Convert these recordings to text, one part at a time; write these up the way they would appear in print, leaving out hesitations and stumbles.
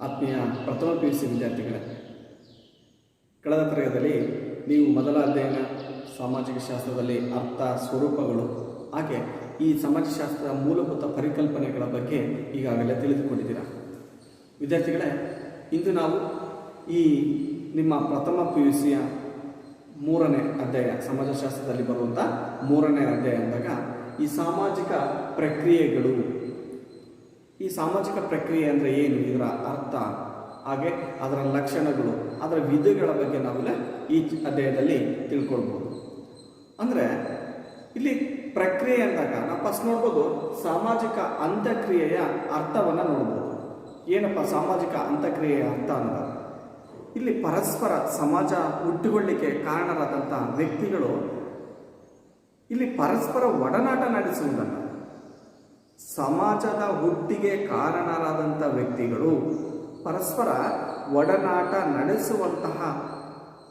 ಆತ್ಮೀಯ ಪ್ರಥಮ PUC ವಿದ್ಯಾರ್ಥಿಗಳೇ, ಕಳೆದ ತರಗತಿಯಲ್ಲಿ ನೀವು ಮೊದಲ ಅಧ್ಯಯನ ಸಾಮಾಜಿಕ ಶಾಸ್ತ್ರದಲ್ಲಿ ಅರ್ಥ, ಸ್ವರೂಪಗಳು ಹಾಗೆ ಈ ಸಮಾಜಶಾಸ್ತ್ರದ ಮೂಲಭೂತ ಪರಿಕಲ್ಪನೆಗಳ ಬಗ್ಗೆ ಈಗಾಗಲೇ ತಿಳಿದುಕೊಂಡಿದ್ದೀರಾ. ವಿದ್ಯಾರ್ಥಿಗಳೇ, ಇಂದು ನಾವು ಈ ನಿಮ್ಮ ಪ್ರಥಮ PUCಯ ಮೂರನೇ ಅಧ್ಯಾಯ, ಸಮಾಜಶಾಸ್ತ್ರದಲ್ಲಿ ಬರುವಂಥ ಮೂರನೇ ಅಧ್ಯಾಯ ಅಂದಾಗ ಈ ಸಾಮಾಜಿಕ ಪ್ರಕ್ರಿಯೆಗಳು, ಈ ಸಾಮಾಜಿಕ ಪ್ರಕ್ರಿಯೆ ಅಂದರೆ ಏನು, ಇದರ ಅರ್ಥ ಹಾಗೆ ಅದರ ಲಕ್ಷಣಗಳು, ಅದರ ವಿಧಗಳ ಬಗ್ಗೆ ನಾವೆಲ್ಲ ಈ ಅಧ್ಯಾಯದಲ್ಲಿ ತಿಳ್ಕೊಳ್ಬೋದು. ಅಂದರೆ ಇಲ್ಲಿ ಪ್ರಕ್ರಿಯೆ ಅಂದಾಗ ನಾವು ಫಸ್ಟ್ ನೋಡ್ಬೋದು ಸಾಮಾಜಿಕ ಅಂತ್ಯಕ್ರಿಯೆಯ ಅರ್ಥವನ್ನು ನೋಡ್ಬೋದು. ಏನಪ್ಪ ಸಾಮಾಜಿಕ ಅಂತ್ಯಕ್ರಿಯೆಯ ಅರ್ಥ ಅಂತ, ಇಲ್ಲಿ ಪರಸ್ಪರ ಸಮಾಜ ಹುಟ್ಟುಕೊಳ್ಳಿಕ್ಕೆ ಕಾರಣರಾದಂಥ ವ್ಯಕ್ತಿಗಳು ಇಲ್ಲಿ ಪರಸ್ಪರ ಒಡನಾಟ ನಡೆಸುವುದನ್ನು, ಸಮಾಜದ ಹುಟ್ಟಿಗೆ ಕಾರಣರಾದಂಥ ವ್ಯಕ್ತಿಗಳು ಪರಸ್ಪರ ಒಡನಾಟ ನಡೆಸುವಂತಹ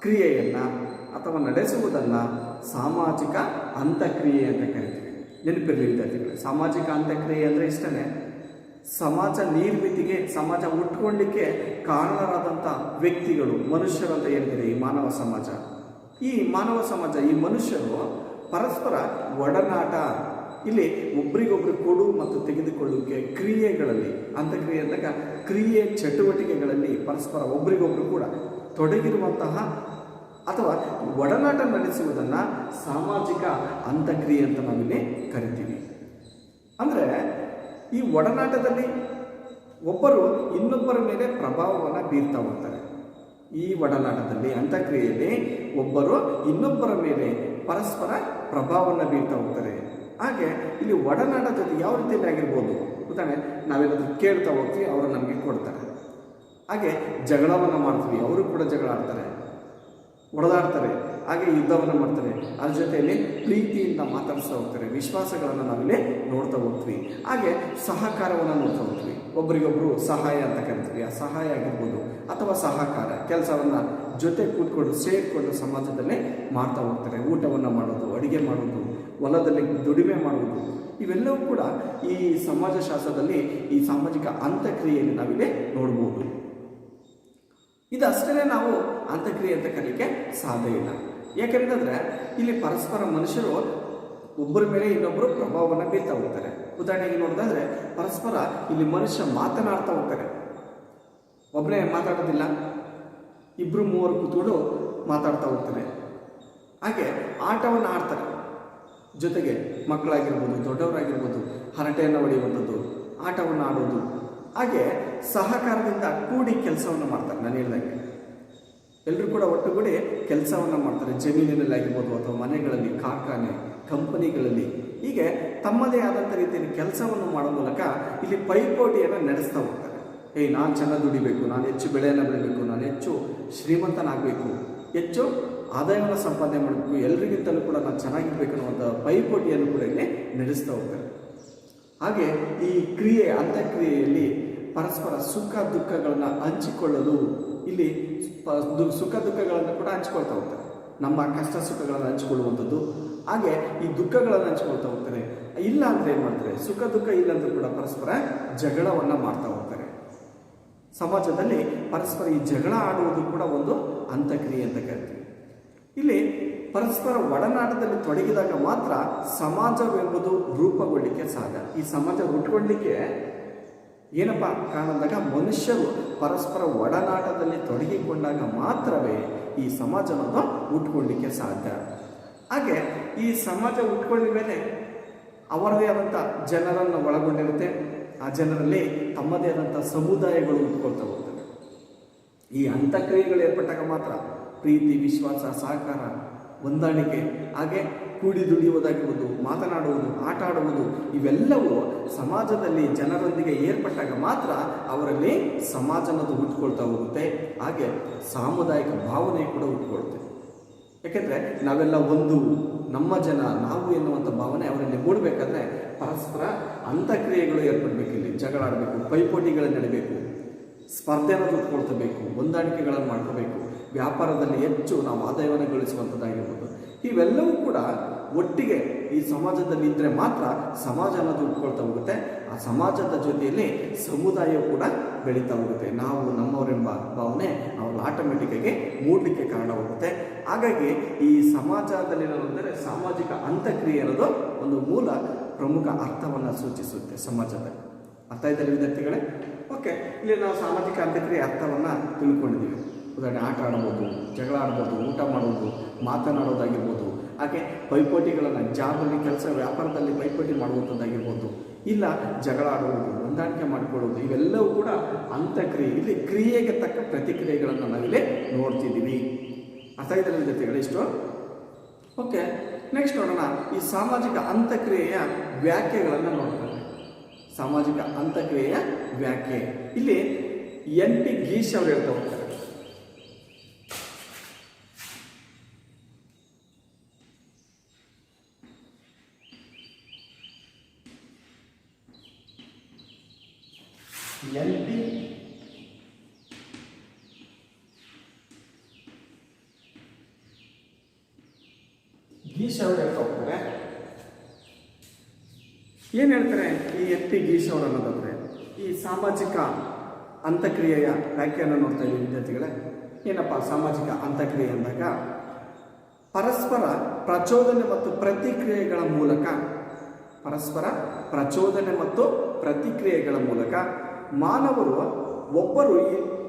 ಕ್ರಿಯೆಯನ್ನು ಅಥವಾ ನಡೆಸುವುದನ್ನು ಸಾಮಾಜಿಕ ಅಂತ್ಯಕ್ರಿಯೆ ಅಂತ ಕರಿತೀವಿ. ನೆನಪಿರಲಿ ವಿದ್ಯಾರ್ಥಿಗಳು, ಸಾಮಾಜಿಕ ಅಂತ್ಯಕ್ರಿಯೆ ಅಂದರೆ ಇಷ್ಟನೇ, ಸಮಾಜ ನಿರ್ಮಿತಿಗೆ, ಸಮಾಜ ಹುಟ್ಕೊಳ್ಳಿಕ್ಕೆ ಕಾರಣರಾದಂಥ ವ್ಯಕ್ತಿಗಳು, ಮನುಷ್ಯರು ಅಂತ ಹೇಳ್ತೀವಿ. ಈ ಮಾನವ ಸಮಾಜ, ಈ ಮಾನವ ಸಮಾಜ, ಈ ಮನುಷ್ಯರು ಪರಸ್ಪರ ಒಡನಾಟ, ಇಲ್ಲಿ ಒಬ್ರಿಗೊಬ್ರು ಕೊಡು ಮತ್ತು ತೆಗೆದುಕೊಳ್ಳುವಿಕೆ ಕ್ರಿಯೆಗಳಲ್ಲಿ, ಅಂತ್ಯಕ್ರಿಯೆ ಅಂದಾಗ ಕ್ರಿಯೆ ಚಟುವಟಿಕೆಗಳಲ್ಲಿ ಪರಸ್ಪರ ಒಬ್ರಿಗೊಬ್ರು ಕೂಡ ತೊಡಗಿರುವಂತಹ ಅಥವಾ ಒಡನಾಟ ನಡೆಸುವುದನ್ನು ಸಾಮಾಜಿಕ ಅಂತ್ಯಕ್ರಿಯೆ ಅಂತ ನಾವಿಲ್ಲಿ ಕರಿತೀವಿ. ಅಂದರೆ ಈ ಒಡನಾಟದಲ್ಲಿ ಒಬ್ಬರು ಇನ್ನೊಬ್ಬರ ಮೇಲೆ ಪ್ರಭಾವವನ್ನು ಬೀರ್ತಾ ಹೋಗ್ತಾರೆ. ಈ ಒಡನಾಟದಲ್ಲಿ, ಅಂತ್ಯಕ್ರಿಯೆಯಲ್ಲಿ ಒಬ್ಬರು ಇನ್ನೊಬ್ಬರ ಮೇಲೆ ಪರಸ್ಪರ ಪ್ರಭಾವವನ್ನು ಬೀರ್ತಾ ಹೋಗ್ತಾರೆ. ಹಾಗೆ ಇಲ್ಲಿ ಒಡನಾಟದಲ್ಲಿ ಯಾವ ರೀತಿಯಲ್ಲಿ ಆಗಿರ್ಬೋದು, ಉದಾಹರಣೆ ನಾವೇನಾದರೂ ಕೇಳ್ತಾ ಹೋಗ್ತೀವಿ, ಅವರು ನಮಗೆ ಕೊಡ್ತಾರೆ. ಹಾಗೆ ಜಗಳವನ್ನು ಮಾಡ್ತೀವಿ, ಅವರು ಕೂಡ ಜಗಳ ಆಡ್ತಾರೆ, ಹೊಡೆದಾಡ್ತಾರೆ, ಹಾಗೆ ಯುದ್ಧವನ್ನು ಮಾಡ್ತಾರೆ. ಅದ್ರ ಜೊತೆಯಲ್ಲಿ ಪ್ರೀತಿಯಿಂದ ಮಾತಾಡಿಸ್ತಾ ಹೋಗ್ತಾರೆ, ವಿಶ್ವಾಸಗಳನ್ನು ನಾವಿಲ್ಲಿ ನೋಡ್ತಾ ಹೋಗ್ತೀವಿ. ಹಾಗೆ ಸಹಕಾರವನ್ನು ನೋಡ್ತಾ ಹೋಗ್ತೀವಿ, ಒಬ್ಬರಿಗೊಬ್ಬರು ಸಹಾಯ ಅಂತ ಕರಿತೀವಿ. ಆ ಸಹಾಯ ಆಗಿರ್ಬೋದು ಅಥವಾ ಸಹಕಾರ, ಕೆಲಸವನ್ನು ಜೊತೆ ಕೂತ್ಕೊಂಡು ಸೇರಿಕೊಂಡು ಸಮಾಜದಲ್ಲೇ ಮಾಡ್ತಾ ಹೋಗ್ತಾರೆ. ಊಟವನ್ನು ಮಾಡೋದು, ಅಡುಗೆ ಮಾಡೋದು, ಹೊಲದಲ್ಲಿ ದುಡಿಮೆ ಮಾಡುವುದು, ಇವೆಲ್ಲವೂ ಕೂಡ ಈ ಸಮಾಜಶಾಸ್ತ್ರದಲ್ಲಿ ಈ ಸಾಮಾಜಿಕ ಅಂತ್ಯಕ್ರಿಯೆಯಲ್ಲಿ ನಾವಿಲ್ಲಿ ನೋಡ್ಬೋದು. ಇದಷ್ಟೇ ನಾವು ಅಂತ್ಯಕ್ರಿಯೆ ಅಂತ ಕರೀಲಿಕ್ಕೆ ಸಾಧ್ಯ ಇಲ್ಲ. ಯಾಕೆಂದರೆ ಇಲ್ಲಿ ಪರಸ್ಪರ ಮನುಷ್ಯರು ಒಬ್ಬರ ಮೇಲೆ ಇನ್ನೊಬ್ಬರು ಪ್ರಭಾವವನ್ನು ಬೀರ್ತಾ ಹೋಗ್ತಾರೆ. ಉದಾಹರಣೆಗೆ ನೋಡಿದ್ರೆ ಪರಸ್ಪರ ಇಲ್ಲಿ ಮನುಷ್ಯ ಮಾತನಾಡ್ತಾ ಹೋಗ್ತಾರೆ. ಒಬ್ಬನೇ ಮಾತಾಡೋದಿಲ್ಲ, ಇಬ್ಬರು ಮೂವರು ಕೂತ್ಕೊಂಡು ಮಾತಾಡ್ತಾ ಹೋಗ್ತಾರೆ. ಹಾಗೆ ಆಟವನ್ನು ಆಡ್ತಾರೆ, ಜೊತೆಗೆ ಮಕ್ಕಳಾಗಿರ್ಬೋದು, ದೊಡ್ಡವರಾಗಿರ್ಬೋದು, ಹರಟೆಯನ್ನು ಹೊಡೆಯುವಂಥದ್ದು, ಆಟವನ್ನು ಆಡೋದು. ಹಾಗೆ ಸಹಕಾರದಿಂದ ಕೂಡಿ ಕೆಲಸವನ್ನು ಮಾಡ್ತಾರೆ. ನಾನು ಹೇಳಿದಂಗೆ ಎಲ್ಲರೂ ಕೂಡ ಒಟ್ಟುಗೂಡಿ ಕೆಲಸವನ್ನು ಮಾಡ್ತಾರೆ. ಜಮೀನಿನಲ್ಲಿ ಆಗಿರ್ಬೋದು ಅಥವಾ ಮನೆಗಳಲ್ಲಿ, ಕಾರ್ಖಾನೆ, ಕಂಪನಿಗಳಲ್ಲಿ, ಹೀಗೆ ತಮ್ಮದೇ ಆದಂಥ ರೀತಿಯಲ್ಲಿ ಕೆಲಸವನ್ನು ಮಾಡೋ ಮೂಲಕ ಇಲ್ಲಿ ಪೈಪೋಟಿಯನ್ನು ನಡೆಸ್ತಾ ಹೋಗ್ತಾರೆ. ನಾನು ಚೆನ್ನಾಗಿ ದುಡಿಬೇಕು, ನಾನು ಹೆಚ್ಚು ಬೆಳೆಯನ್ನು ಬೆಳಿಬೇಕು, ನಾನು ಹೆಚ್ಚು ಶ್ರೀಮಂತನಾಗಬೇಕು, ಹೆಚ್ಚು ಆದಾಯವನ್ನು ಸಂಪಾದನೆ ಮಾಡಬೇಕು, ಎಲ್ರಿಗಿಂತಲೂ ಕೂಡ ನಾನು ಚೆನ್ನಾಗಿರ್ಬೇಕು ಅನ್ನುವಂಥ ಪೈಪೋಟಿಯನ್ನು ಕೂಡ ಇಲ್ಲಿ ನಡೆಸ್ತಾ ಹೋಗ್ತಾರೆ. ಹಾಗೆ ಈ ಕ್ರಿಯೆ, ಅಂತ್ಯಕ್ರಿಯೆಯಲ್ಲಿ ಪರಸ್ಪರ ಸುಖ ದುಃಖಗಳನ್ನು ಹಂಚಿಕೊಳ್ಳಲು, ಇಲ್ಲಿ ಸುಖ ದುಃಖಗಳನ್ನು ಕೂಡ ಹಂಚಿಕೊಳ್ತಾ ಹೋಗ್ತಾರೆ. ನಮ್ಮ ಕಷ್ಟ ಸುಖಗಳನ್ನು ಹಂಚಿಕೊಳ್ಳುವಂಥದ್ದು, ಹಾಗೆ ಈ ದುಃಖಗಳನ್ನು ಹಂಚಿಕೊಳ್ತಾ ಹೋಗ್ತಾರೆ. ಇಲ್ಲ ಅಂದರೆ ಏನು ಮಾಡ್ತಾರೆ, ಸುಖ ದುಃಖ ಇಲ್ಲಾಂದ್ರೂ ಕೂಡ ಪರಸ್ಪರ ಜಗಳವನ್ನು ಮಾಡ್ತಾ ಹೋಗ್ತಾರೆ. ಸಮಾಜದಲ್ಲಿ ಪರಸ್ಪರ ಈ ಜಗಳ ಆಡುವುದು ಕೂಡ ಒಂದು ಅಂತ್ಯಕ್ರಿಯೆ ಅಂತ ಕರಿತೀವಿ. ಇಲ್ಲಿ ಪರಸ್ಪರ ಒಡನಾಟದಲ್ಲಿ ತೊಡಗಿದಾಗ ಮಾತ್ರ ಸಮಾಜವೆಂಬುದು ರೂಪುಗೊಳ್ಳಲಿಕ್ಕೆ ಸಾಧ್ಯ. ಈ ಸಮಾಜ ಹುಟ್ಟುಕೊಳ್ಳಲಿಕ್ಕೆ ಏನಪ್ಪ ಕಾರಣ ಅಂದಾಗ ಮನುಷ್ಯರು ಪರಸ್ಪರ ಒಡನಾಟದಲ್ಲಿ ತೊಡಗಿಕೊಂಡಾಗ ಮಾತ್ರವೇ ಈ ಸಮಾಜವನ್ನು ಹುಟ್ಟುಕೊಳ್ಳಲಿಕ್ಕೆ ಸಾಧ್ಯ. ಹಾಗೆ ಈ ಸಮಾಜ ಹುಟ್ಕೊಂಡ ಮೇಲೆ ಅವರದೇ ಆದಂಥ ಜನರನ್ನು ಒಳಗೊಂಡಿರುತ್ತೆ. ಆ ಜನರಲ್ಲಿ ತಮ್ಮದೇ ಆದಂಥ ಸಮುದಾಯಗಳು ಹುಟ್ಕೊಳ್ತಾ ಹೋಗ್ತವೆ. ಈ ಅಂತ್ಯಕ್ರಿಯೆಗಳು ಏರ್ಪಟ್ಟಾಗ ಮಾತ್ರ ಪ್ರೀತಿ, ವಿಶ್ವಾಸ, ಸಹಕಾರ, ಹೊಂದಾಣಿಕೆ, ಹಾಗೆ ಕೂಡಿ ದುಡಿಯುವುದಾಗಿರ್ಬೋದು, ಮಾತನಾಡುವುದು, ಆಟ ಆಡುವುದು, ಇವೆಲ್ಲವೂ ಸಮಾಜದಲ್ಲಿ ಜನರೊಂದಿಗೆ ಏರ್ಪಟ್ಟಾಗ ಮಾತ್ರ ಅವರಲ್ಲಿ ಸಮಾಜ ಅನ್ನೋದು ಹುಟ್ಕೊಳ್ತಾ ಹೋಗುತ್ತೆ. ಹಾಗೆ ಸಾಮುದಾಯಿಕ ಭಾವನೆ ಕೂಡ ಹುಟ್ಕೊಳ್ತೇವೆ. ಯಾಕೆಂದರೆ ನಾವೆಲ್ಲ ಒಂದು, ನಮ್ಮ ಜನ, ನಾವು ಎನ್ನುವಂಥ ಭಾವನೆ ಅವರಲ್ಲಿ ಮೂಡಬೇಕಾದ್ರೆ ಪರಸ್ಪರ ಅಂತ್ಯಕ್ರಿಯೆಗಳು ಏರ್ಪಡಬೇಕು. ಇಲ್ಲಿ ಜಗಳ ಆಡಬೇಕು, ಪೈಪೋಟಿಗಳನ್ನು ನಡೀಬೇಕು, ಸ್ಪರ್ಧೆಯನ್ನು ಹುಟ್ಕೊಳ್ತಬೇಕು, ಹೊಂದಾಣಿಕೆಗಳನ್ನು ಮಾಡ್ಕೋಬೇಕು, ವ್ಯಾಪಾರದಲ್ಲಿ ಹೆಚ್ಚು ನಾವು ಆದಾಯವನ್ನು ಗಳಿಸುವಂಥದ್ದಾಗಿರ್ಬೋದು. ಇವೆಲ್ಲವೂ ಕೂಡ ಒಟ್ಟಿಗೆ ಈ ಸಮಾಜದಲ್ಲಿ ಇದ್ದರೆ ಮಾತ್ರ ಸಮಾಜ ಅನ್ನೋದು ಹುಟ್ಕೊಳ್ತಾ ಹೋಗುತ್ತೆ. ಆ ಸಮಾಜದ ಜೊತೆಯಲ್ಲಿ ಸಮುದಾಯವು ಕೂಡ ಬೆಳೀತಾ ಹೋಗುತ್ತೆ. ನಾವು ನಮ್ಮವರೆಂಬ ಭಾವನೆ ಅವ್ರಲ್ಲಿ ಆಟೋಮೆಟಿಕ್ಕಾಗಿ ಮೂಡಲಿಕ್ಕೆ ಕಾರಣವಾಗುತ್ತೆ. ಹಾಗಾಗಿ ಈ ಸಮಾಜದಲ್ಲಿರೋದಂದರೆ ಸಾಮಾಜಿಕ ಅಂತಕ್ರಿಯೆ ಅನ್ನೋದು ಒಂದು ಮೂಲ ಪ್ರಮುಖ ಅರ್ಥವನ್ನು ಸೂಚಿಸುತ್ತೆ ಸಮಾಜದಲ್ಲಿ. ಅರ್ಥ ಆಯ್ತಲ್ಲ ವಿದ್ಯಾರ್ಥಿಗಳೇ? ಓಕೆ, ಇಲ್ಲಿ ನಾವು ಸಾಮಾಜಿಕ ಅಂತಕ್ರಿಯೆ ಅರ್ಥವನ್ನು ತಿಳ್ಕೊಂಡಿದ್ದೀವಿ. ಉದಾಹರಣೆ ಆಟ ಆಡ್ಬೋದು, ಜಗಳ ಆಡ್ಬೋದು, ಊಟ ಮಾಡೋದು, ಮಾತನಾಡೋದಾಗಿರ್ಬೋದು, ಹಾಗೆ ಪೈಪೋಟಿಗಳನ್ನು ಜಾಬಲ್ಲಿ ಕೆಲಸ ವ್ಯಾಪಾರದಲ್ಲಿ ಪೈಪೋಟಿ ಮಾಡುವಂಥದ್ದಾಗಿರ್ಬೋದು, ಇಲ್ಲ ಜಗಳ ಆಡುವುದು, ಹೊಂದಾಣಿಕೆ ಮಾಡಿಕೊಳ್ಳೋದು, ಇವೆಲ್ಲವೂ ಕೂಡ ಅಂತಕ್ರಿಯೆ. ಇಲ್ಲಿ ಕ್ರಿಯೆಗೆ ತಕ್ಕ ಪ್ರತಿಕ್ರಿಯೆಗಳನ್ನು ನಾವಿಲ್ಲಿ ನೋಡ್ತಿದ್ದೀವಿ. ಅರ್ಥ ಆಯ್ತಲ್ಲ ವಿದ್ಯಾರ್ಥಿಗಳೇ ಇಷ್ಟು? ಓಕೆ, ನೆಕ್ಸ್ಟ್ ನೋಡೋಣ ಈ ಸಾಮಾಜಿಕ ಅಂತಕ್ರಿಯೆಯ ವ್ಯಾಖ್ಯೆಗಳನ್ನು ನೋಡ್ತಾರೆ. ಸಾಮಾಜಿಕ ಅಂತಕ್ರಿಯೆಯ ವ್ಯಾಖ್ಯೆ ಇಲ್ಲಿ NP ಗೀಶ್ ಅವರು ಹೇಳ್ತಾ ಹೋಗ್ತಾರೆ. NP ಗೀಶ್ ಅವರು ಹೇಳ್ತಾ ಹೋಗ್ತಾರೆ. ಏನು ಹೇಳ್ತಾರೆ ಈ NP ಗೀಶ್ ಅವರು ಅನ್ನೋದಾದ್ರೆ, ಈ ಸಾಮಾಜಿಕ ಅಂತಕ್ರಿಯೆಯ ವ್ಯಾಖ್ಯಾನ ನೋಡ್ತಾ ಇದ್ದೀವಿ ವಿದ್ಯಾರ್ಥಿಗಳೇ. ಏನಪ್ಪ ಸಾಮಾಜಿಕ ಅಂತಕ್ರಿಯೆ ಅಂದಾಗ, ಪರಸ್ಪರ ಪ್ರಚೋದನೆ ಮತ್ತು ಪ್ರತಿಕ್ರಿಯೆಗಳ ಮೂಲಕ, ಪರಸ್ಪರ ಪ್ರಚೋದನೆ ಮತ್ತು ಪ್ರತಿಕ್ರಿಯೆಗಳ ಮೂಲಕ ಮಾನವರು ಒಬ್ಬರು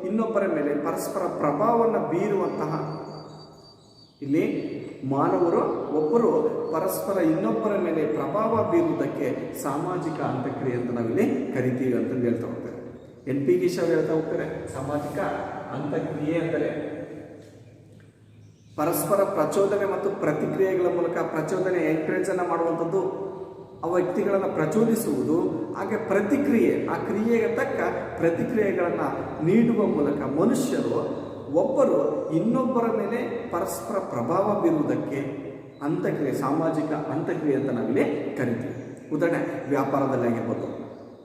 ಇನ್ನೊಬ್ಬರ ಮೇಲೆ ಪರಸ್ಪರ ಪ್ರಭಾವವನ್ನು ಬೀರುವಂತಹ, ಇಲ್ಲಿ ಮಾನವರು ಒಬ್ಬರು ಪರಸ್ಪರ ಇನ್ನೊಬ್ಬರ ಮೇಲೆ ಪ್ರಭಾವ ಬೀರುವುದಕ್ಕೆ ಸಾಮಾಜಿಕ ಅಂತಕ್ರಿಯೆ ಅಂತ ನಾವಿಲ್ಲಿ ಕರಿತೀವಿ ಅಂತಂದು ಹೇಳ್ತಾ ಹೋಗ್ತಾರೆ. NP ಗೀಶ್ ಅವರು ಹೇಳ್ತಾ ಹೋಗ್ತಾರೆ, ಸಾಮಾಜಿಕ ಅಂತಕ್ರಿಯೆ ಅಂದರೆ ಪರಸ್ಪರ ಪ್ರಚೋದನೆ ಮತ್ತು ಪ್ರತಿಕ್ರಿಯೆಗಳ ಮೂಲಕ, ಪ್ರಚೋದನೆ ಎಂಕರೇಜನ್ನು ಮಾಡುವಂಥದ್ದು, ಆ ವ್ಯಕ್ತಿಗಳನ್ನು ಪ್ರಚೋದಿಸುವುದು, ಹಾಗೆ ಪ್ರತಿಕ್ರಿಯೆ, ಆ ಕ್ರಿಯೆಗೆ ತಕ್ಕ ಪ್ರತಿಕ್ರಿಯೆಗಳನ್ನು ನೀಡುವ ಮೂಲಕ ಮನುಷ್ಯರು ಒಬ್ಬರು ಇನ್ನೊಬ್ಬರ ಮೇಲೆ ಪರಸ್ಪರ ಪ್ರಭಾವ ಬೀರುವುದಕ್ಕೆ ಅಂತಕ್ರಿಯೆ, ಸಾಮಾಜಿಕ ಅಂತಕ್ರಿಯೆ ಅಂತ ನಾವಿಲ್ಲಿ ಕರಿತೀವಿ. ಉದಾಹರಣೆ ವ್ಯಾಪಾರದಲ್ಲಿ ಆಗಿರ್ಬೋದು,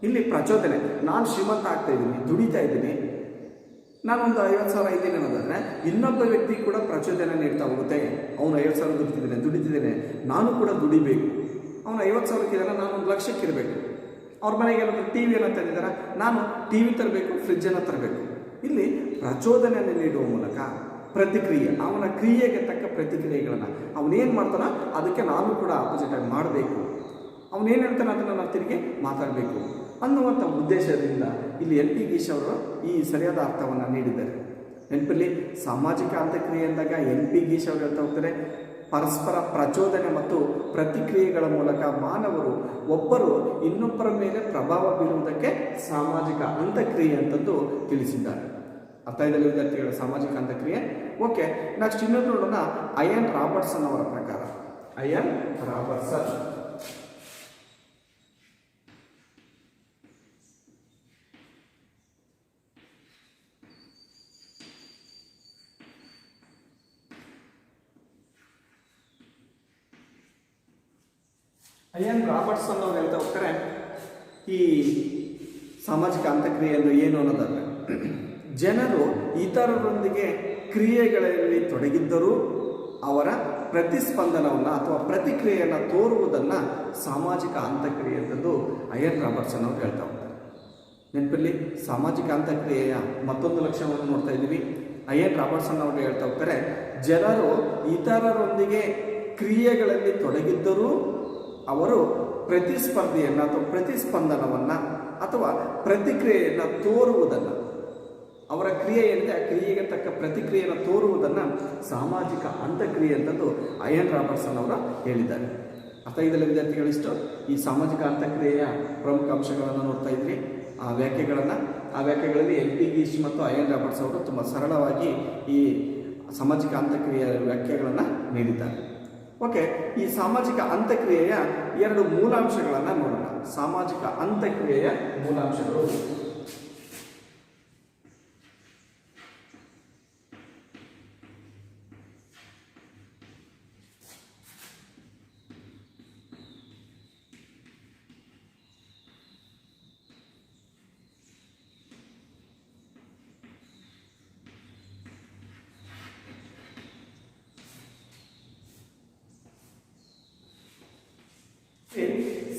ಇಲ್ಲಿ ಪ್ರಚೋದನೆ, ನಾನು ಶ್ರೀಮಂತ ಆಗ್ತಾ ಇದ್ದೀನಿ, ದುಡಿತಾ ಇದ್ದೀನಿ, ನಾನೊಂದು 50,000 ಇದ್ದೀನಿ ಅನ್ನೋದಾದರೆ ಇನ್ನೊಬ್ಬ ವ್ಯಕ್ತಿ ಕೂಡ ಪ್ರಚೋದನೆ ನೀಡ್ತಾ ಹೋಗುತ್ತೆ. ಅವನು 50,000 ದುಡಿತಿದ್ದೇನೆ, ನಾನು ಕೂಡ ದುಡಿಬೇಕು. ಅವನು 50,000 ನಾನು 1,00,000 ಇರಬೇಕು. ಅವ್ರ ಮನೆಗೆ ಏನಾದರೂ TV ಎಲ್ಲ ತಂದಿದ್ದಾರೆ, ನಾನು TV ತರಬೇಕು, ಫ್ರಿಜ್ಜನ್ನು ತರಬೇಕು. ಇಲ್ಲಿ ಪ್ರಚೋದನೆಯನ್ನು ನೀಡುವ ಮೂಲಕ ಪ್ರತಿಕ್ರಿಯೆ, ಅವನ ಕ್ರಿಯೆಗೆ ತಕ್ಕ ಪ್ರತಿಕ್ರಿಯೆಗಳನ್ನು ಅವನೇನು ಮಾಡ್ತಾನೋ ಅದಕ್ಕೆ ನಾನು ಕೂಡ ಆಪೋಸಿಟಾಗಿ ಮಾಡಬೇಕು, ಅವನೇನು ಹೇಳ್ತಾನೆ ಅದನ್ನು ನಾವು ತಿರುಗಿ ಮಾತಾಡಬೇಕು ಅನ್ನುವಂಥ ಉದ್ದೇಶದಿಂದ ಇಲ್ಲಿ NP ಗೀಶ್ ಅವರು ಈ ಸರಿಯಾದ ಅರ್ಥವನ್ನು ನೀಡಿದ್ದಾರೆ. ನೆನಪಲ್ಲಿ ಸಾಮಾಜಿಕ ಅಂತಕ್ರಿಯೆ ಅಂದಾಗ NP ಗೀಶ್ ಅವರು ಹೇಳ್ತಾ ಹೋಗ್ತಾರೆ, ಪರಸ್ಪರ ಪ್ರಚೋದನೆ ಮತ್ತು ಪ್ರತಿಕ್ರಿಯೆಗಳ ಮೂಲಕ ಮಾನವರು ಒಬ್ಬರು ಇನ್ನೊಬ್ಬರ ಮೇಲೆ ಪ್ರಭಾವ ಬೀರುವುದಕ್ಕೆ ಸಾಮಾಜಿಕ ಅಂತಕ್ರಿಯೆ ಅಂತಂದು ತಿಳಿಸಿದ್ದಾರೆ. ಅರ್ಥ ಇದೆಲ್ಲ ವಿದ್ಯಾರ್ಥಿಗಳ ಸಾಮಾಜಿಕ ಅಂತಕ್ರಿಯೆ? ಓಕೆ, ನೆಕ್ಸ್ಟ್ ಇನ್ನೊಂದು ನೋಡೋಣ. ಅಯನ್ ರಾಬರ್ಟ್ಸನ್ ಅವರ ಪ್ರಕಾರ, ಅಯನ್ ರಾಬರ್ಟ್ಸನ್ ಅವರು ಹೇಳ್ತಾ ಹೋಗ್ತಾರೆ, ಈ ಸಾಮಾಜಿಕ ಅಂತಕ್ರಿಯೆ ಅಂದ್ರೆ ಏನು ಅನ್ನೋದಾದ್ರೆ, ಜನರು ಇತರರೊಂದಿಗೆ ಕ್ರಿಯೆಗಳಲ್ಲಿ ತೊಡಗಿದ್ದರೂ ಅವರ ಪ್ರತಿಸ್ಪಂದನವನ್ನು ಅಥವಾ ಪ್ರತಿಕ್ರಿಯೆಯನ್ನು ತೋರುವುದನ್ನು ಸಾಮಾಜಿಕ ಅಂತಕ್ರಿಯೆ ಅಂತಂದು ಅಯನ್ ರಾಬರ್ಟ್ಸನ್ ಅವರು ಹೇಳ್ತಾ ಹೋಗ್ತಾರೆ. ನೆನಪಲ್ಲಿ ಸಾಮಾಜಿಕ ಅಂತಕ್ರಿಯೆಯ ಮತ್ತೊಂದು ಲಕ್ಷಣವನ್ನು ನೋಡ್ತಾ ಇದ್ದೀವಿ. ಅಯನ್ ರಾಬರ್ಟ್ಸನ್ ಅವರು ಹೇಳ್ತಾ ಹೋಗ್ತಾರೆ, ಜನರು ಇತರರೊಂದಿಗೆ ಕ್ರಿಯೆಗಳಲ್ಲಿ ತೊಡಗಿದ್ದರೂ ಅವರು ಪ್ರತಿಸ್ಪರ್ಧೆಯನ್ನು ಅಥವಾ ಪ್ರತಿಸ್ಪಂದನವನ್ನು ಅಥವಾ ಪ್ರತಿಕ್ರಿಯೆಯನ್ನು ತೋರುವುದನ್ನು, ಅವರ ಕ್ರಿಯೆ ಏನಿದೆ ಆ ಕ್ರಿಯೆಗೆ ತಕ್ಕ ಪ್ರತಿಕ್ರಿಯೆಯನ್ನು ತೋರುವುದನ್ನು ಸಾಮಾಜಿಕ ಅಂತಕ್ರಿಯೆ ಅಂತಂದು ಅಯನ್ ರಾಬರ್ಟ್ಸನ್ ಅವರು ಹೇಳಿದ್ದಾರೆ. ಅರ್ಥ ಇದೆಲ್ಲ ವಿದ್ಯಾರ್ಥಿಗಳಿಷ್ಟು ಈ ಸಾಮಾಜಿಕ ಅಂತಕ್ರಿಯೆಯ ಪ್ರಮುಖ ಅಂಶಗಳನ್ನು ನೋಡ್ತಾ ಇದ್ವಿ. ಆ ವ್ಯಾಖ್ಯೆಗಳಲ್ಲಿ NP ಗೀಶ್ ಮತ್ತು ಅಯನ್ ರಾಬರ್ಟ್ಸ್ ಅವರು ತುಂಬ ಸರಳವಾಗಿ ಈ ಸಾಮಾಜಿಕ ಅಂತಕ್ರಿಯೆಯ ವ್ಯಾಖ್ಯೆಗಳನ್ನು ನೀಡಿದ್ದಾರೆ. ಓಕೆ, ಈ ಸಾಮಾಜಿಕ ಅಂತಕ್ರಿಯೆಯ 2 ಮೂಲಾಂಶಗಳನ್ನು ನೋಡೋಣ. ಸಾಮಾಜಿಕ ಅಂತಕ್ರಿಯೆಯ ಮೂಲಾಂಶಗಳು.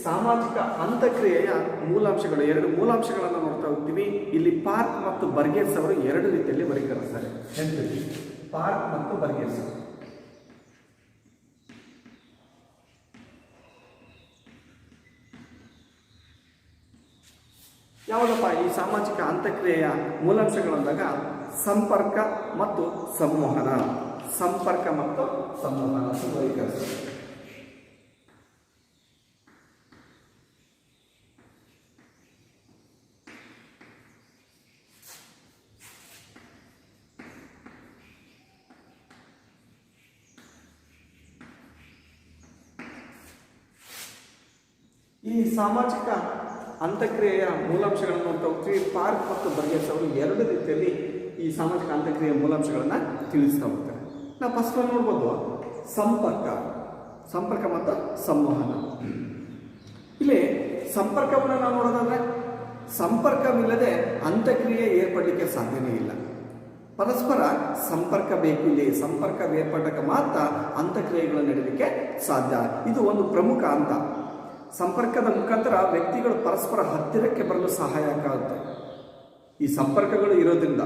ಸಾಮಾಜಿಕ ಅಂತಕ್ರಿಯೆಯ ಮೂಲಾಂಶಗಳು, ಎರಡು ಮೂಲಾಂಶಗಳನ್ನು ನೋಡ್ತಾ ಹೋಗ್ತೀವಿ. ಇಲ್ಲಿ ಪಾರ್ಕ್ ಮತ್ತು ಬರ್ಗೇಸ್ ಅವರು ಎರಡು ರೀತಿಯಲ್ಲಿ ವರ್ಗೀಕರಿಸ್ತಾರೆ. ಪಾರ್ಕ್ ಮತ್ತು ಬರ್ಗೇಸ್. ಯಾವುದಪ್ಪ ಈ ಸಾಮಾಜಿಕ ಅಂತಕ್ರಿಯೆಯ ಮೂಲಾಂಶಗಳಂದಾಗ ಸಂಪರ್ಕ ಮತ್ತು ಸಂವಹನ. ಸಂಪರ್ಕ ಮತ್ತು ಸಂವಹನ ವರ್ಗೀಕರಿಸ್ತಾರೆ. ಈ ಸಾಮಾಜಿಕ ಅಂತಕ್ರಿಯೆಯ ಮೂಲಾಂಶಗಳನ್ನು ನೋಡ್ತಾ ಹೋಗ್ತೀವಿ. ಪಾರ್ಕ್ ಮತ್ತು ಬರ್ಗೇಸ್ ಅವರು ಎರಡು ರೀತಿಯಲ್ಲಿ ಈ ಸಾಮಾಜಿಕ ಅಂತಕ್ರಿಯೆಯ ಮೂಲಾಂಶಗಳನ್ನು ತಿಳಿಸ್ತಾ ಹೋಗ್ತಾರೆ. ನಾವು ಫಸ್ಟ್ ನೋಡ್ಬೋದು ಸಂಪರ್ಕ, ಸಂಪರ್ಕ ಮತ್ತು ಸಂವಹನ. ಇಲ್ಲಿ ಸಂಪರ್ಕವನ್ನು ನಾವು ನೋಡೋದಾದ್ರೆ ಸಂಪರ್ಕವಿಲ್ಲದೆ ಅಂತಕ್ರಿಯೆ ಏರ್ಪಡಲಿಕ್ಕೆ ಸಾಧ್ಯನೇ ಇಲ್ಲ. ಪರಸ್ಪರ ಸಂಪರ್ಕ ಬೇಕು. ಇಲ್ಲಿ ಸಂಪರ್ಕ ಏರ್ಪಟ್ಟಾಗ ಮಾತ್ರ ಅಂತಕ್ರಿಯೆಗಳು ನಡೆಯಲಿಕ್ಕೆ ಸಾಧ್ಯ. ಇದು ಒಂದು ಪ್ರಮುಖ ಹಂತ. ಸಂಪರ್ಕದ ಮುಖಾಂತರ ವ್ಯಕ್ತಿಗಳು ಪರಸ್ಪರ ಹತ್ತಿರಕ್ಕೆ ಬರಲು ಸಹಾಯ ಆಗುತ್ತೆ. ಈ ಸಂಪರ್ಕಗಳು ಇರೋದ್ರಿಂದ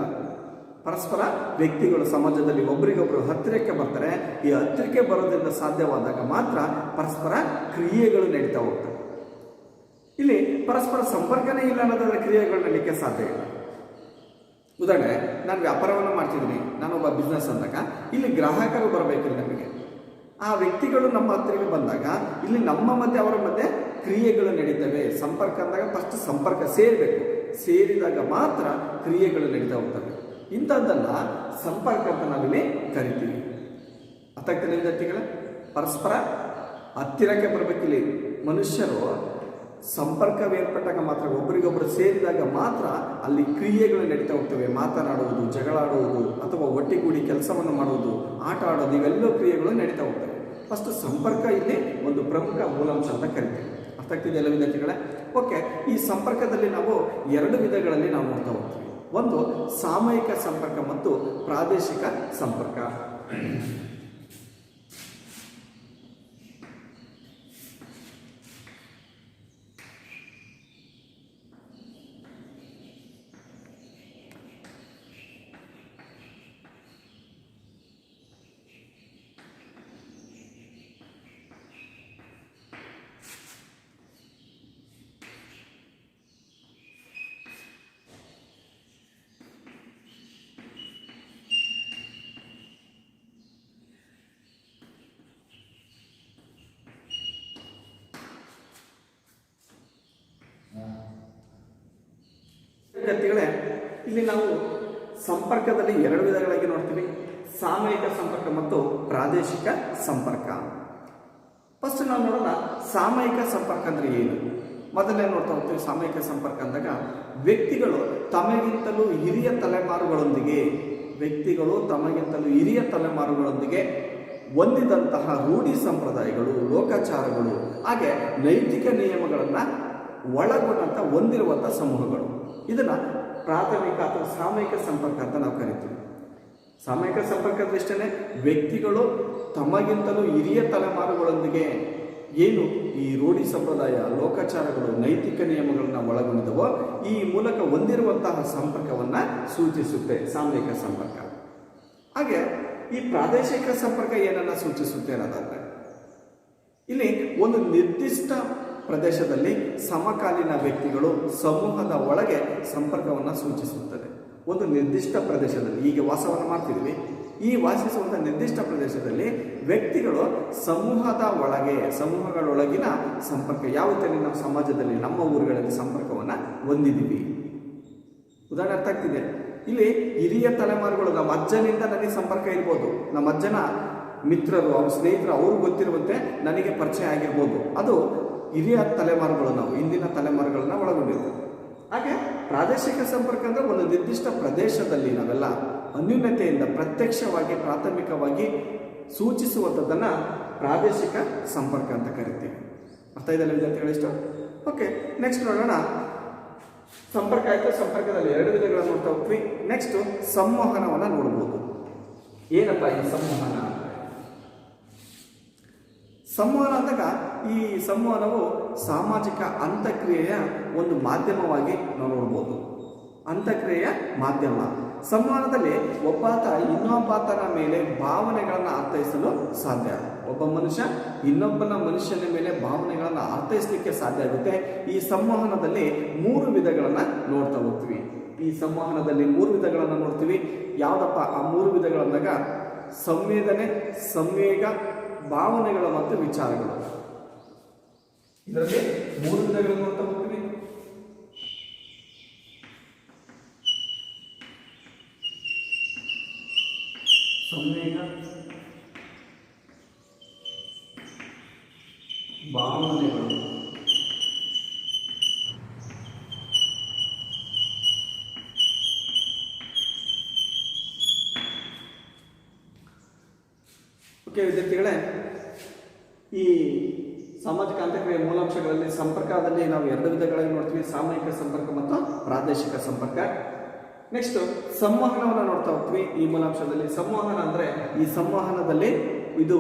ಪರಸ್ಪರ ವ್ಯಕ್ತಿಗಳು ಸಮಾಜದಲ್ಲಿ ಒಬ್ಬರಿಗೊಬ್ಬರು ಹತ್ತಿರಕ್ಕೆ ಬರ್ತಾರೆ. ಈ ಹತ್ತಿರಕ್ಕೆ ಬರೋದ್ರಿಂದ ಸಾಧ್ಯವಾದಾಗ ಮಾತ್ರ ಪರಸ್ಪರ ಕ್ರಿಯೆಗಳು ನಡೀತಾ ಹೋಗ್ತವೆ. ಇಲ್ಲಿ ಪರಸ್ಪರ ಸಂಪರ್ಕನೇ ಇಲ್ಲ ಅನ್ನೋದಾದ್ರೆ ಕ್ರಿಯೆಗಳು ನಡೀಲಿಕ್ಕೆ ಸಾಧ್ಯ ಇಲ್ಲ. ಉದಾಹರಣೆ, ನಾನು ವ್ಯಾಪಾರವನ್ನು ಮಾಡ್ತಿದ್ದೀನಿ, ನಾನೊಬ್ಬ ಬಿಸ್ನೆಸ್ ಅಂದಾಗ ಇಲ್ಲಿ ಗ್ರಾಹಕರು ಬರಬೇಕಿಲ್ಲ. ನಮಗೆ ಆ ವ್ಯಕ್ತಿಗಳು ನಮ್ಮ ಹತ್ತಿರಕ್ಕೆ ಬಂದಾಗ ಇಲ್ಲಿ ನಮ್ಮ ಮಧ್ಯೆ ಅವರ ಮಧ್ಯೆ ಕ್ರಿಯೆಗಳು ನಡೀತವೆ. ಸಂಪರ್ಕ ಅಂದಾಗ ಫಸ್ಟ್ ಸಂಪರ್ಕ ಸೇರಬೇಕು. ಸೇರಿದಾಗ ಮಾತ್ರ ಕ್ರಿಯೆಗಳು ನಡೀತಾ ಹೋಗ್ತವೆ. ಇಂಥದ್ದನ್ನ ಸಂಪರ್ಕ ಅಂತ ನಾವಿಲ್ಲಿ ಕರಿತೀವಿ. ಅರ್ಥಾಗ್ತದೆ ವಿದ್ಯಾರ್ಥಿಗಳ? ಪರಸ್ಪರ ಹತ್ತಿರಕ್ಕೆ ಬರಬೇಕಿಲ್ಲಿ. ಮನುಷ್ಯರು ಸಂಪರ್ಕವೇರ್ಪಟ್ಟಾಗ ಮಾತ್ರ, ಒಬ್ಬರಿಗೊಬ್ಬರು ಸೇರಿದಾಗ ಮಾತ್ರ ಅಲ್ಲಿ ಕ್ರಿಯೆಗಳು ನಡೀತಾ ಹೋಗ್ತವೆ. ಮಾತನಾಡುವುದು, ಜಗಳಾಡುವುದು ಅಥವಾ ಒಟ್ಟಿಗೂಡಿ ಕೆಲಸವನ್ನು ಮಾಡುವುದು, ಆಟ ಆಡೋದು, ಇವೆಲ್ಲ ಕ್ರಿಯೆಗಳು ನಡೀತಾ ಹೋಗ್ತವೆ. ಫಸ್ಟ್ ಸಂಪರ್ಕ ಇಲ್ಲಿ ಒಂದು ಪ್ರಮುಖ ಮೂಲಾಂಶ ಅಂತ ಕರಿತೀವಿ. ಅರ್ಥ ಆಗ್ತಿದೆಯಲ್ಲ ವಿದ್ಯಾರ್ಥಿಗಳೇ? ಓಕೆ, ಈ ಸಂಪರ್ಕದಲ್ಲಿ ನಾವು ಎರಡು ವಿಧಗಳಲ್ಲಿ ನಾವು ನೋಡ್ತಾ ಹೋಗ್ತೀವಿ. ಒಂದು ಸಾಮಯಿಕ ಸಂಪರ್ಕ ಮತ್ತು ಪ್ರಾದೇಶಿಕ ಸಂಪರ್ಕ. ವಿದ್ಯಾರ್ಥಿಗಳೇ, ಇಲ್ಲಿ ನಾವು ಸಂಪರ್ಕದಲ್ಲಿ ಎರಡು ವಿಧಗಳಾಗಿ ನೋಡ್ತೀವಿ. ಸಾಮಯಿಕ ಸಂಪರ್ಕ ಮತ್ತು ಪ್ರಾದೇಶಿಕ ಸಂಪರ್ಕ. ಫಸ್ಟ್ ನಾವು ನೋಡೋಣ ಸಾಮಯಿಕ ಸಂಪರ್ಕ ಅಂದ್ರೆ ಏನು. ಮೊದಲೇ ನೋಡ್ತಾ ಹೋಗ್ತೀವಿ. ಸಾಮಯಿಕ ಸಂಪರ್ಕ ಅಂದಾಗ ವ್ಯಕ್ತಿಗಳು ತಮಗಿಂತಲೂ ಹಿರಿಯ ತಲೆಮಾರುಗಳೊಂದಿಗೆ ಹೊಂದಿದಂತಹ ರೂಢಿ ಸಂಪ್ರದಾಯಗಳು, ಲೋಕಾಚಾರಗಳು, ಹಾಗೆ ನೈತಿಕ ನಿಯಮಗಳನ್ನು ಒಳಗೊಂಡಂತ ಹೊಂದಿರುವಂಥ ಸಮೂಹಗಳು. ಇದನ್ನ ಪ್ರಾಥಮಿಕ ಅಥವಾ ಸಾಮಯಿಕ ಸಂಪರ್ಕ ಅಂತ ನಾವು ಕರಿತೀವಿ. ಸಾಮಯಿಕ ಸಂಪರ್ಕ ದೃಷ್ಟಿಯೇ ವ್ಯಕ್ತಿಗಳು ತಮಗಿಂತಲೂ ಹಿರಿಯ ತಲೆಮಾರುಗಳೊಂದಿಗೆ ಏನು ಈ ರೂಢಿ ಸಂಪ್ರದಾಯ, ಲೋಕಾಚಾರಗಳು, ನೈತಿಕ ನಿಯಮಗಳನ್ನು ಒಳಗೊಂಡಿದವೋ ಈ ಮೂಲಕ ಹೊಂದಿರುವಂತಹ ಸಂಪರ್ಕವನ್ನು ಸೂಚಿಸುತ್ತೆ ಸಾಮಯಿಕ ಸಂಪರ್ಕ. ಹಾಗೆ ಈ ಪ್ರಾದೇಶಿಕ ಸಂಪರ್ಕ ಏನನ್ನ ಸೂಚಿಸುತ್ತೆ ಅನ್ನೋದಾದ್ರೆ, ಇಲ್ಲಿ ಒಂದು ನಿರ್ದಿಷ್ಟ ಪ್ರದೇಶದಲ್ಲಿ ಸಮಕಾಲೀನ ವ್ಯಕ್ತಿಗಳು ಸಮೂಹದ ಒಳಗೆ ಸಂಪರ್ಕವನ್ನು ಸೂಚಿಸುತ್ತದೆ. ಒಂದು ನಿರ್ದಿಷ್ಟ ಪ್ರದೇಶದಲ್ಲಿ ಈಗ ವಾಸವನ್ನು ಮಾಡ್ತಿದ್ವಿ, ಈ ವಾಸಿಸುವಂಥ ನಿರ್ದಿಷ್ಟ ಪ್ರದೇಶದಲ್ಲಿ ವ್ಯಕ್ತಿಗಳು ಸಮೂಹಗಳೊಳಗಿನ ಸಂಪರ್ಕ ಯಾವ ರೀತಿಯಲ್ಲಿ ನಾವು ಸಮಾಜದಲ್ಲಿ ನಮ್ಮ ಊರುಗಳಲ್ಲಿ ಸಂಪರ್ಕವನ್ನು ಹೊಂದಿದ್ದೀವಿ. ಉದಾಹರಣೆ ಅರ್ಥ ಆಗ್ತಿದೆ? ಇಲ್ಲಿ ಹಿರಿಯ ತಲೆಮಾರುಗಳು, ನಮ್ಮ ಅಜ್ಜನಿಂದ ನನಗೆ ಸಂಪರ್ಕ ಇರ್ಬೋದು, ನಮ್ಮ ಅಜ್ಜನ ಮಿತ್ರರು, ಅವ್ರ ಸ್ನೇಹಿತರು, ಅವ್ರು ಗೊತ್ತಿರುವಂತೆ ನನಗೆ ಪರಿಚಯ ಆಗಿರ್ಬೋದು. ಅದು ಹಿರಿಯ ತಲೆಮಾರುಗಳು, ನಾವು ಇಂದಿನ ತಲೆಮಾರುಗಳನ್ನ ಒಳಗೊಂಡಿರ್ತೀವಿ. ಹಾಗೆ ಪ್ರಾದೇಶಿಕ ಸಂಪರ್ಕ ಅಂದರೆ ಒಂದು ನಿರ್ದಿಷ್ಟ ಪ್ರದೇಶದಲ್ಲಿ ನಾವೆಲ್ಲ ಅನ್ಯೂನ್ಯತೆಯಿಂದ ಪ್ರತ್ಯಕ್ಷವಾಗಿ, ಪ್ರಾಥಮಿಕವಾಗಿ ಸೂಚಿಸುವಂಥದ್ದನ್ನು ಪ್ರಾದೇಶಿಕ ಸಂಪರ್ಕ ಅಂತ ಕರಿತೀವಿ. ಅರ್ಥ ಇದೆಲ್ಲ ವಿದ್ಯಾರ್ಥಿಗಳು ಇಷ್ಟು? ಓಕೆ, ನೆಕ್ಸ್ಟ್ ನೋಡೋಣ. ಸಂಪರ್ಕ ಆಯಿತು. ಸಂಪರ್ಕದಲ್ಲಿ ಎರಡು ವಿಧಗಳನ್ನು ನೋಡ್ತಾ ಹೋಗ್ತೀವಿ. ನೆಕ್ಸ್ಟ್ ಸಂವಹನವನ್ನು ನೋಡ್ಬೋದು. ಏನಪ್ಪ ಈ ಸಂವಹನ? ಸಂವಹನ ಅಂದಾಗ ಈ ಸಂವಹನವು ಸಾಮಾಜಿಕ ಅಂತಕ್ರಿಯೆಯ ಒಂದು ಮಾಧ್ಯಮವಾಗಿ ನಾವು ನೋಡ್ಬೋದು. ಅಂತಕ್ರಿಯೆಯ ಮಾಧ್ಯಮ. ಸಂವಹನದಲ್ಲಿ ಒಬ್ಬಾತ ಇನ್ನೊಬ್ಬಾತನ ಮೇಲೆ ಭಾವನೆಗಳನ್ನು ಅರ್ಥೈಸಲು ಸಾಧ್ಯ. ಒಬ್ಬ ಮನುಷ್ಯ ಇನ್ನೊಬ್ಬನ ಮನುಷ್ಯನ ಮೇಲೆ ಭಾವನೆಗಳನ್ನು ಅರ್ಥೈಸಲಿಕ್ಕೆ ಸಾಧ್ಯ ಆಗುತ್ತೆ. ಈ ಸಂವಹನದಲ್ಲಿ 3 ವಿಧಗಳನ್ನು ನೋಡ್ತಾ ಹೋಗ್ತೀವಿ. ಈ ಸಂವಹನದಲ್ಲಿ 3 ವಿಧಗಳನ್ನು ನೋಡ್ತೀವಿ. ಯಾವುದಪ್ಪ ಆ 3 ವಿಧಗಳಂದಾಗ ಸಂವೇದನೆ, ಸಂವೇಗ, ಭಾವನೆಗಳು ಮತ್ತು ವಿಚಾರಗಳು. ಇದರಲ್ಲಿ 3 ವಿಧಗಳನ್ನು ನೋಡ್ತಾ ಹೋಗ್ತೀವಿ. ಸಂವೇಗ, ಭಾವನೆಗಳು, ಓಕೆ ವಿದ್ಯಾರ್ಥಿಗಳೇ, ಈ ಸಾಮಾಜಿಕ ಅಂತಕ್ರಿಯೆಯ ಮೂಲಾಂಶಗಳಲ್ಲಿ ಸಂಪರ್ಕದಲ್ಲಿ ನಾವು 2 ವಿಧಗಳನ್ನು ನೋಡ್ತೀವಿ. ಸಾಮೂಹಿಕ ಸಂಪರ್ಕ ಮತ್ತು ಪ್ರಾದೇಶಿಕ ಸಂಪರ್ಕ. ನೆಕ್ಸ್ಟ್ ಸಂವಹನವನ್ನು ನೋಡ್ತಾ ಹೋಗ್ತೀವಿ. ಈ ಮೂಲಾಂಶದಲ್ಲಿ ಸಂವಹನ ಅಂದರೆ ಈ ಸಂವಹನದಲ್ಲಿ ಇದು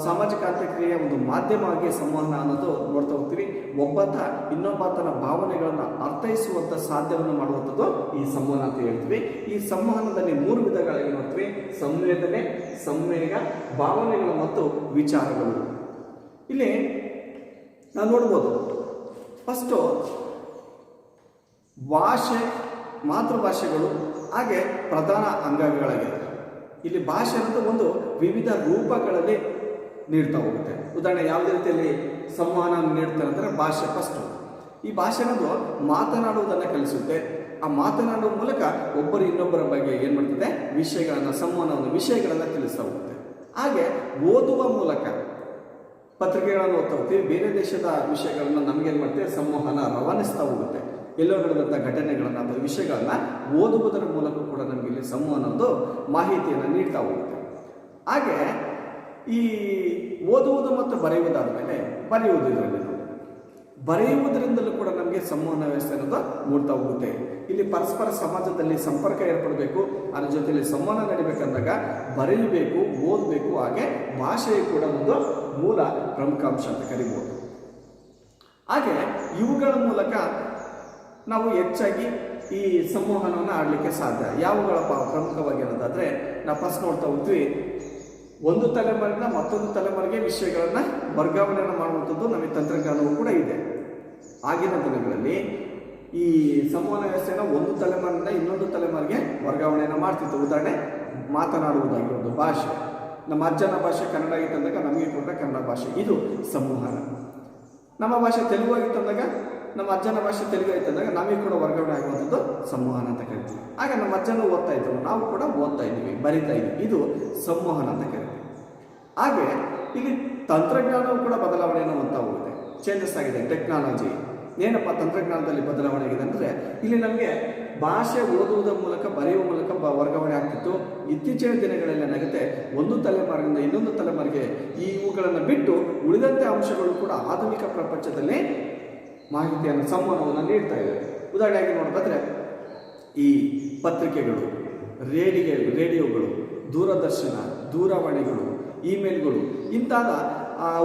ಸಾಮಾಜಿಕ ಅಂತಕ್ರಿಯೆಯ ಒಂದು ಮಾಧ್ಯಮವಾಗಿ ಸಂವಹನ ಅನ್ನೋದು ನೋಡ್ತಾ ಹೋಗ್ತೀವಿ. ಒಬ್ಬಾತ ಇನ್ನೊಬ್ಬಾತನ ಭಾವನೆಗಳನ್ನು ಅರ್ಥೈಸುವಂಥ ಸಾಧ್ಯವನ್ನು ಮಾಡುವಂಥದ್ದು ಈ ಸಂವಹನ ಅಂತ ಹೇಳ್ತೀವಿ. ಈ ಸಂವಹನದಲ್ಲಿ 3 ವಿಧಗಳಾಗಿ ನೋಡ್ತೀವಿ. ಸಂವೇದನೆ, ಸಂವೇಗ, ಭಾವನೆಗಳು ಮತ್ತು ವಿಚಾರಗಳು. ಇಲ್ಲಿ ನಾವು ನೋಡ್ಬೋದು, ಫಸ್ಟು ಭಾಷೆ, ಮಾತೃಭಾಷೆಗಳು ಹಾಗೆ ಪ್ರಧಾನ ಅಂಗಗಳಾಗಿದೆ. ಇಲ್ಲಿ ಭಾಷೆ ಅನ್ನೋದು ಒಂದು ವಿವಿಧ ರೂಪಗಳಲ್ಲಿ ನೀಡ್ತಾ ಹೋಗುತ್ತೆ. ಉದಾಹರಣೆ ಯಾವುದೇ ರೀತಿಯಲ್ಲಿ ಸಂವಹನ ನೀಡ್ತಾರೆ ಅಂದರೆ ಭಾಷೆ ಫಸ್ಟು. ಈ ಭಾಷೆ ಅನ್ನೋದು ಮಾತನಾಡುವುದನ್ನು ಕಲಿಸುತ್ತೆ. ಆ ಮಾತನಾಡುವ ಮೂಲಕ ಒಬ್ಬರು ಇನ್ನೊಬ್ಬರ ಬಗ್ಗೆ ಏನು ಮಾಡ್ತದೆ, ವಿಷಯಗಳನ್ನು, ಸಂವಹನವನ್ನು, ವಿಷಯಗಳನ್ನು ತಿಳಿಸ್ತಾ ಹೋಗುತ್ತೆ. ಹಾಗೆ ಓದುವ ಮೂಲಕ ಪತ್ರಿಕೆಗಳನ್ನು ಓದ್ತಾ ಹೋಗ್ತೀವಿ. ಬೇರೆ ದೇಶದ ವಿಷಯಗಳನ್ನು ನಮಗೇನು ಮಾಡ್ತೇವೆ, ಸಂವಹನ ರವಾನಿಸ್ತಾ ಹೋಗುತ್ತೆ. ಎಲ್ಲೋ ನಡೆದಂಥ ಘಟನೆಗಳನ್ನು ಅಥವಾ ವಿಷಯಗಳನ್ನು ಓದುವುದರ ಮೂಲಕ ಕೂಡ ನಮಗೆ ಇಲ್ಲಿ ಸಂವಹನದ್ದು ಮಾಹಿತಿಯನ್ನು ನೀಡ್ತಾ ಹೋಗುತ್ತೆ. ಹಾಗೆ ಈ ಓದುವುದು ಮತ್ತು ಬರೆಯುವುದಾದ ಮೇಲೆ ಬರೆಯುವುದರಿಂದಲೂ ಕೂಡ ನಮಗೆ ಸಂವಹನ ವ್ಯವಸ್ಥೆ ಅನ್ನೋದು ಮೂಡ್ತಾ ಹೋಗುತ್ತೆ. ಇಲ್ಲಿ ಪರಸ್ಪರ ಸಮಾಜದಲ್ಲಿ ಸಂಪರ್ಕ ಏರ್ಪಡಬೇಕು, ಅದರ ಜೊತೆಯಲ್ಲಿ ಸಂವಹನ ನಡಿಬೇಕಂದಾಗ ಬರೆಯಬೇಕು, ಓದಬೇಕು. ಹಾಗೆ ಭಾಷೆಯು ಕೂಡ ಒಂದು ಮೂಲ ಪ್ರಮುಖ ಅಂಶ ಅಂತ ಕರಿಬೋದು. ಹಾಗೆ ಇವುಗಳ ಮೂಲಕ ನಾವು ಹೆಚ್ಚಾಗಿ ಈ ಸಂವಹನವನ್ನು ಆಡಲಿಕ್ಕೆ ಸಾಧ್ಯ. ಯಾವುಗಳ ಪ್ರಮುಖವಾಗಿ ಅನ್ನೋದಾದರೆ ನಾವು ಫಸ್ಟ್ ನೋಡ್ತಾ ಹೋಗ್ತೀವಿ, ಒಂದು ತಲೆಮಾರಿನ ಮತ್ತೊಂದು ತಲೆಮಾರಿಗೆ ವಿಷಯಗಳನ್ನು ವರ್ಗಾವಣೆಯನ್ನು ಮಾಡುವಂಥದ್ದು ನಮಗೆ ತಂತ್ರಜ್ಞಾನವೂ ಕೂಡ ಇದೆ. ಆಗಿನ ದಿನಗಳಲ್ಲಿ ಈ ಸಂವಹನ ವ್ಯವಸ್ಥೆಯನ್ನು ಒಂದು ತಲೆಮಾರಿನಿಂದ ಇನ್ನೊಂದು ತಲೆಮಾರಿಗೆ ವರ್ಗಾವಣೆಯನ್ನು ಮಾಡ್ತಿತ್ತು. ಉದಾಹರಣೆ ಮಾತನಾಡುವುದಾಗಿರೋದು ಭಾಷೆ. ನಮ್ಮ ಅಜ್ಜನ ಭಾಷೆ ಕನ್ನಡ ಆಗಿತ್ತಂದಾಗ ನಮಗೆ ಕೂಡ ಕನ್ನಡ ಭಾಷೆ, ಇದು ಸಂವಹನ. ನಮ್ಮ ಭಾಷೆ ತೆಲುಗು ಆಗಿತ್ತಂದಾಗ, ನಮ್ಮ ಅಜ್ಜನ ಭಾಷೆ ತೆಲುಗು ಆಯ್ತಂದಾಗ ನಮಗೆ ಕೂಡ ವರ್ಗಾವಣೆ ಆಗುವಂಥದ್ದು ಸಂವಹನ ಅಂತ ಕರಿತೀವಿ. ಆಗ ನಮ್ಮ ಅಜ್ಜನೂ ಓದ್ತಾ ಇದ್ರು, ನಾವು ಕೂಡ ಓದ್ತಾ ಇದ್ದೀವಿ, ಬರಿತಾ ಇದ್ದೀವಿ, ಇದು ಸಂವಹನ ಅಂತ ಕರಿತೀವಿ. ಹಾಗೆ ಇಲ್ಲಿ ತಂತ್ರಜ್ಞಾನವೂ ಕೂಡ ಬದಲಾವಣೆಯನ್ನು ಹೊಂದ್ತಾ ಹೋಗುತ್ತೆ, ಚೇಂಜಸ್ ಆಗಿದೆ. ಟೆಕ್ನಾಲಜಿ ಏನಪ್ಪ ತಂತ್ರಜ್ಞಾನದಲ್ಲಿ ಬದಲಾವಣೆ ಆಗಿದೆ ಅಂದರೆ, ಇಲ್ಲಿ ನಮಗೆ ಭಾಷೆ ಓದುವುದರ ಮೂಲಕ, ಬರೆಯುವ ಮೂಲಕ ವರ್ಗಾವಣೆ ಆಗ್ತಿತ್ತು. ಇತ್ತೀಚಿನ ದಿನಗಳಲ್ಲಿ ಏನಾಗುತ್ತೆ, ಒಂದು ತಲೆಮಾರಿನಿಂದ ಇನ್ನೊಂದು ತಲೆಮಾರಿಗೆ ಇವುಗಳನ್ನು ಬಿಟ್ಟು ಉಳಿದಂತೆ ಅಂಶಗಳು ಕೂಡ ಆಧುನಿಕ ಪ್ರಪಂಚದಲ್ಲಿ ಮಾಹಿತಿಯನ್ನು, ಸಂವಹನವನ್ನು ನೀಡ್ತಾ ಇದೆ. ಉದಾಹರಣೆಯಾಗಿ ನೋಡೋದಾದರೆ ಈ ಪತ್ರಿಕೆಗಳು, ರೇಡಿಯೋಗಳು, ದೂರದರ್ಶನ, ದೂರವಾಣಿಗಳು, ಇಮೇಲ್ಗಳು ಇಂತಹ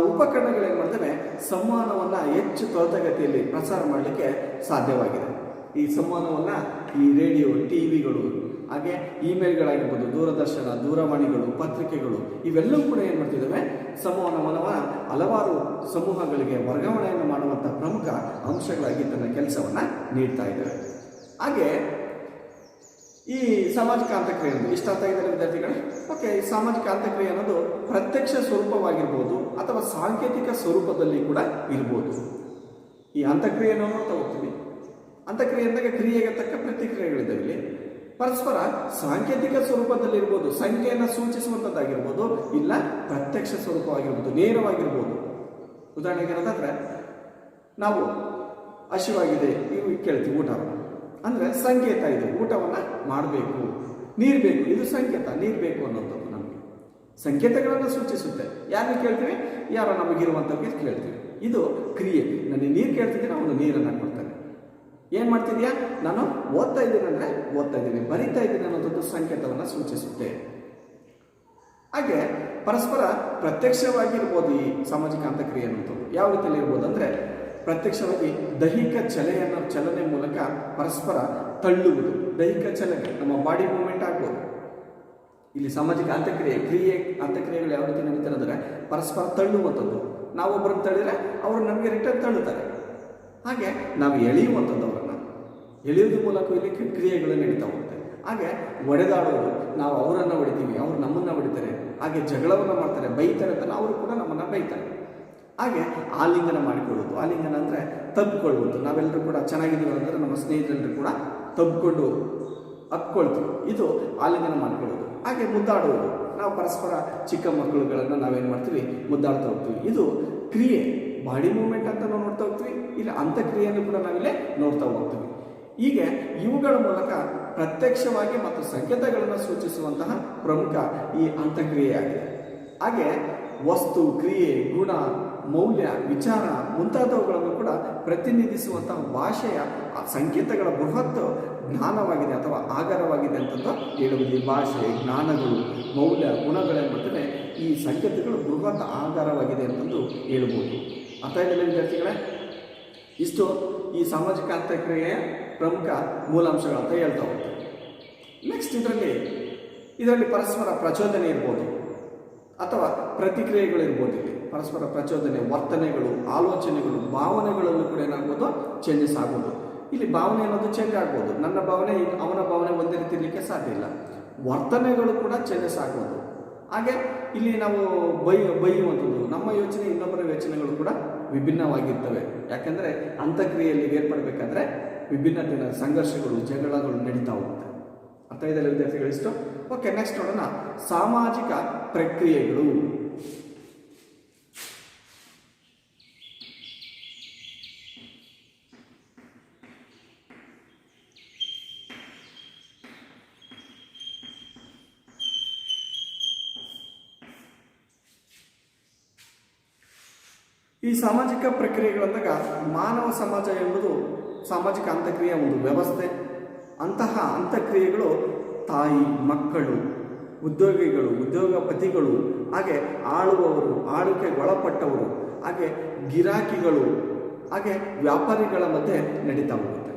ಉಪಕರಣಗಳು ಏನು ಮಾಡ್ತವೆ, ಸಂವಹನವನ್ನು ಹೆಚ್ಚು ತ್ವರಿತಗತಿಯಲ್ಲಿ ಪ್ರಸಾರ ಮಾಡಲಿಕ್ಕೆ ಸಾಧ್ಯವಾಗಿದೆ. ಈ ಸಂವಹನವನ್ನು ಈ ರೇಡಿಯೋ, ಟಿವಿಗಳು, ಹಾಗೆ ಇಮೇಲ್ಗಳಾಗಿರ್ಬೋದು, ದೂರದರ್ಶನ, ದೂರವಾಣಿಗಳು, ಪತ್ರಿಕೆಗಳು ಇವೆಲ್ಲವೂ ಕೂಡ ಏನು ಮಾಡ್ತಿದ್ದಾವೆ, ಸಂವಹನವನ್ನು ಹಲವಾರು ಸಮೂಹಗಳಿಗೆ ವರ್ಗಾವಣೆಯನ್ನು ಮಾಡುವಂಥ ಪ್ರಮುಖ ಅಂಶಗಳಾಗಿ ತನ್ನ ಕೆಲಸವನ್ನು ನೀಡ್ತಾ ಇದ್ದಾವೆ. ಹಾಗೆ ಈ ಸಾಮಾಜಿಕ ಅಂತಕ್ರಿಯೆ ಅನ್ನೋದು ಇಷ್ಟ ಆಗ್ತಾ ಇದ್ದಾರೆ ವಿದ್ಯಾರ್ಥಿಗಳೇ. ಓಕೆ, ಈ ಸಾಮಾಜಿಕ ಅಂತಕ್ರಿಯೆ ಅನ್ನೋದು ಪ್ರತ್ಯಕ್ಷ ಸ್ವರೂಪವಾಗಿರ್ಬೋದು ಅಥವಾ ಸಾಂಕೇತಿಕ ಸ್ವರೂಪದಲ್ಲಿ ಕೂಡ ಇರ್ಬೋದು. ಈ ಅಂತಕ್ರಿಯೆಯನ್ನು ನೋಡ್ತಾ ಹೋಗ್ತೀವಿ. ಅಂತಕ್ರಿಯೆ ಅಂದಾಗ ಕ್ರಿಯೆಗೆ ತಕ್ಕ ಪ್ರತಿಕ್ರಿಯೆಗಳಿದ್ದಾವೆ. ಇಲ್ಲಿ ಪರಸ್ಪರ ಸಾಂಕೇತಿಕ ಸ್ವರೂಪದಲ್ಲಿರ್ಬೋದು, ಸಂಖ್ಯೆಯನ್ನು ಸೂಚಿಸುವಂಥದ್ದಾಗಿರ್ಬೋದು, ಇಲ್ಲ ಪ್ರತ್ಯಕ್ಷ ಸ್ವರೂಪವಾಗಿರ್ಬೋದು, ನೇರವಾಗಿರ್ಬೋದು. ಉದಾಹರಣೆಗೆ ಏನಂತಂದರೆ, ನಾವು ಹಸಿವಾಗಿದೆ ಇವು ಕೇಳ್ತೀವಿ, ಊಟ ಅಂದರೆ ಸಂಕೇತ, ಇದು ಊಟವನ್ನು ಮಾಡಬೇಕು. ನೀರು ಬೇಕು, ಇದು ಸಂಕೇತ, ನೀರು ಬೇಕು ಅನ್ನೋಂಥದ್ದು ನಮಗೆ ಸಂಕೇತಗಳನ್ನು ಸೂಚಿಸುತ್ತೆ. ಯಾರನ್ನ ಕೇಳ್ತೀವಿ, ಯಾರೋ ನಮಗಿರುವಂಥವ್ರಿಗೆ ಕೇಳ್ತೀವಿ. ಇದು ಕ್ರಿಯೆ. ನನಗೆ ನೀರು ಕೇಳ್ತಿದ್ದೀನಿ, ಅವನು ನೀರನ್ನು ಕೊಡ್ತಾನೆ. ಏನು ಮಾಡ್ತಿದ್ಯಾ, ನಾನು ಓದ್ತಾ ಇದ್ದೀನಿ ಅಂದರೆ ಓದ್ತಾ ಇದ್ದೀನಿ, ಬರಿತಾ ಇದ್ದೀನಿ ಅನ್ನೋದೊಂದು ಸಂಕೇತವನ್ನು ಸೂಚಿಸುತ್ತೆ. ಹಾಗೆ ಪರಸ್ಪರ ಪ್ರತ್ಯಕ್ಷವಾಗಿ ಇರ್ಬೋದು ಈ ಸಾಮಾಜಿಕ ಅಂತಕ್ರಿಯೆ ಅನ್ನುವಂಥದ್ದು. ಯಾವ ರೀತಿಯಲ್ಲಿ ಇರ್ಬೋದು ಅಂದರೆ ಪ್ರತ್ಯಕ್ಷವಾಗಿ ದೈಹಿಕ ಚಲನೆ ಮೂಲಕ ಪರಸ್ಪರ ತಳ್ಳುವುದು. ದೈಹಿಕ ಚಲನೆ ನಮ್ಮ ಬಾಡಿ ಮೂವ್ಮೆಂಟ್ ಆಗ್ಬೋದು. ಇಲ್ಲಿ ಸಾಮಾಜಿಕ ಅಂತಕ್ರಿಯೆಗಳು ಯಾವ ರೀತಿ ನಡೀತಾರೆ ಅಂದರೆ ಪರಸ್ಪರ ತಳ್ಳುವಂಥದ್ದು. ನಾವೊಬ್ಬರನ್ನು ತಳ್ಳಿದ್ರೆ ಅವರು ನಮಗೆ ರಿಟರ್ನ್ ತಳ್ಳುತ್ತಾರೆ. ಹಾಗೆ ನಾವು ಎಳೆಯುವಂಥದ್ದು, ಅವರನ್ನು ಎಳೆಯೋದ್ರ ಮೂಲಕ ಇಲ್ಲಿ ಕ್ರಿಯೆಗಳು ನಡೀತಾ ಹೋಗುತ್ತೆ. ಹಾಗೆ ಒಡೆದಾಡೋದು, ನಾವು ಅವರನ್ನು ಹೊಡಿತೀವಿ, ಅವರು ನಮ್ಮನ್ನು ಹೊಡಿತಾರೆ. ಹಾಗೆ ಜಗಳವನ್ನು ಮಾಡ್ತಾರೆ, ಬೈತಾರೆ ಅಂತ ಅವರು ಕೂಡ ನಮ್ಮನ್ನು ಬೈತಾರೆ. ಹಾಗೆ ಆಲಿಂಗನ ಮಾಡಿಕೊಳ್ಳೋದು. ಆಲಿಂಗನ ಅಂದರೆ ತಬ್ಬಿಕೊಳ್ಳುವುದು. ನಾವೆಲ್ಲರೂ ಕೂಡ ಚೆನ್ನಾಗಿದ್ದೀವಿ ಅಂದರೆ ನಮ್ಮ ಸ್ನೇಹಿತರೆಲ್ಲರೂ ಕೂಡ ತಬ್ಬಿಕೊಂಡು ಹತ್ಕೊಳ್ತೀವಿ. ಇದು ಆಲಿಂಗನ ಮಾಡಿಕೊಳ್ಳೋದು. ಹಾಗೆ ಮುದ್ದಾಡುವುದು. ನಾವು ಪರಸ್ಪರ ಚಿಕ್ಕ ಮಕ್ಕಳುಗಳನ್ನು ನಾವೇನು ಮಾಡ್ತೀವಿ, ಮುದ್ದಾಡ್ತಾ ಹೋಗ್ತೀವಿ. ಇದು ಕ್ರಿಯೆ, ಬಾಡಿ ಮೂವ್ಮೆಂಟ್ ಅಂತ ನಾವು ನೋಡ್ತಾ ಹೋಗ್ತೀವಿ. ಇಲ್ಲಿ ಅಂತಕ್ರಿಯೆಯನ್ನು ಕೂಡ ನಾವಿಲ್ಲೇ ನೋಡ್ತಾ ಹೋಗ್ತೀವಿ. ಹೀಗೆ ಇವುಗಳ ಮೂಲಕ ಪ್ರತ್ಯಕ್ಷವಾಗಿ ಮತ್ತು ಸಂಕೇತಗಳನ್ನು ಸೂಚಿಸುವಂತಹ ಪ್ರಮುಖ ಈ ಅಂತಕ್ರಿಯೆಯಾಗಿದೆ. ಹಾಗೆ ವಸ್ತು, ಕ್ರಿಯೆ, ಗುಣ, ಮೌಲ್ಯ, ವಿಚಾರ ಮುಂತಾದವುಗಳನ್ನು ಕೂಡ ಪ್ರತಿನಿಧಿಸುವಂತಹ ಭಾಷೆಯ ಸಂಕೇತಗಳ ಬೃಹತ್ ಜ್ಞಾನವಾಗಿದೆ ಅಥವಾ ಆಗರವಾಗಿದೆ ಅಂತಂದು ಹೇಳುವುದು. ಈ ಭಾಷೆ, ಜ್ಞಾನಗಳು, ಮೌಲ್ಯ, ಗುಣಗಳೆಂಬಂದರೆ ಈ ಸಂಕೇತಗಳು ಬೃಹತ್ ಆಧಾರವಾಗಿದೆ ಅಂತಂದು ಹೇಳ್ಬೋದು. ಅರ್ಥ ಇದೆಯಲ್ಲ ವಿದ್ಯಾರ್ಥಿಗಳೇ? ಇಷ್ಟು ಈ ಸಾಮಾಜಿಕ ಅಂತಕ್ರಿಯೆಯ ಪ್ರಮುಖ ಮೂಲಾಂಶಗಳು ಅಂತ ಹೇಳ್ತಾ ಹೋಗ್ತಾರೆ. ನೆಕ್ಸ್ಟ್ ಇದರಲ್ಲಿ ಪರಸ್ಪರ ಪ್ರಚೋದನೆ ಇರ್ಬೋದು ಅಥವಾ ಪ್ರತಿಕ್ರಿಯೆಗಳಿರ್ಬೋದು. ಇಲ್ಲಿ ಪರಸ್ಪರ ಪ್ರಚೋದನೆ, ವರ್ತನೆಗಳು, ಆಲೋಚನೆಗಳು, ಭಾವನೆಗಳಲ್ಲೂ ಕೂಡ ಏನಾಗ್ಬೋದು, ಚೇಂಜಸ್ ಆಗ್ಬೋದು. ಇಲ್ಲಿ ಭಾವನೆ ಅನ್ನೋದು ಚೇಂಜ್ ಆಗ್ಬೋದು. ನನ್ನ ಭಾವನೆ ಅವನ ಭಾವನೆ ಒಂದೇ ರೀತಿ ಇರಲಿಕ್ಕೆ ಸಾಧ್ಯ ಇಲ್ಲ. ವರ್ತನೆಗಳು ಕೂಡ ಚೇಂಜಸ್ ಆಗ್ಬೋದು. ಹಾಗೆ ಇಲ್ಲಿ ನಾವು ಬೈಯುವಂಥದ್ದು, ನಮ್ಮ ಯೋಚನೆ ಇನ್ನೊಬ್ಬರ ಯೋಚನೆಗಳು ಕೂಡ ವಿಭಿನ್ನವಾಗಿರ್ತವೆ. ಯಾಕೆಂದರೆ ಅಂತಕ್ರಿಯೆಯಲ್ಲಿ ಏರ್ಪಡಬೇಕಾದ್ರೆ ವಿಭಿನ್ನತೆಯ ಸಂಘರ್ಷಗಳು, ಜಗಳಗಳು ನಡೀತಾ ಹೋಗುತ್ತೆ. ಅರ್ಥ ಇದೆಲ್ಲ ವಿದ್ಯಾರ್ಥಿಗಳು? ಇಷ್ಟು ಓಕೆ. ನೆಕ್ಸ್ಟ್ ನೋಡೋಣ ಸಾಮಾಜಿಕ ಪ್ರಕ್ರಿಯೆಗಳು. ಈ ಸಾಮಾಜಿಕ ಪ್ರಕ್ರಿಯೆಗಳಂದಾಗ ಮಾನವ ಸಮಾಜ ಎಂಬುದು ಸಾಮಾಜಿಕ ಅಂತಕ್ರಿಯೆಯ ಒಂದು ವ್ಯವಸ್ಥೆ. ಅಂತಹ ಅಂತಕ್ರಿಯೆಗಳು ತಾಯಿ, ಮಕ್ಕಳು, ಉದ್ಯೋಗಿಗಳು, ಉದ್ಯೋಗಪತಿಗಳು, ಹಾಗೆ ಆಳುವವರು, ಆಳುಕೆಗೆ ಒಳಪಟ್ಟವರು, ಹಾಗೆ ಗಿರಾಕಿಗಳು, ಹಾಗೆ ವ್ಯಾಪಾರಿಗಳ ಮಧ್ಯೆ ನಡೀತಾ ಹೋಗುತ್ತೆ.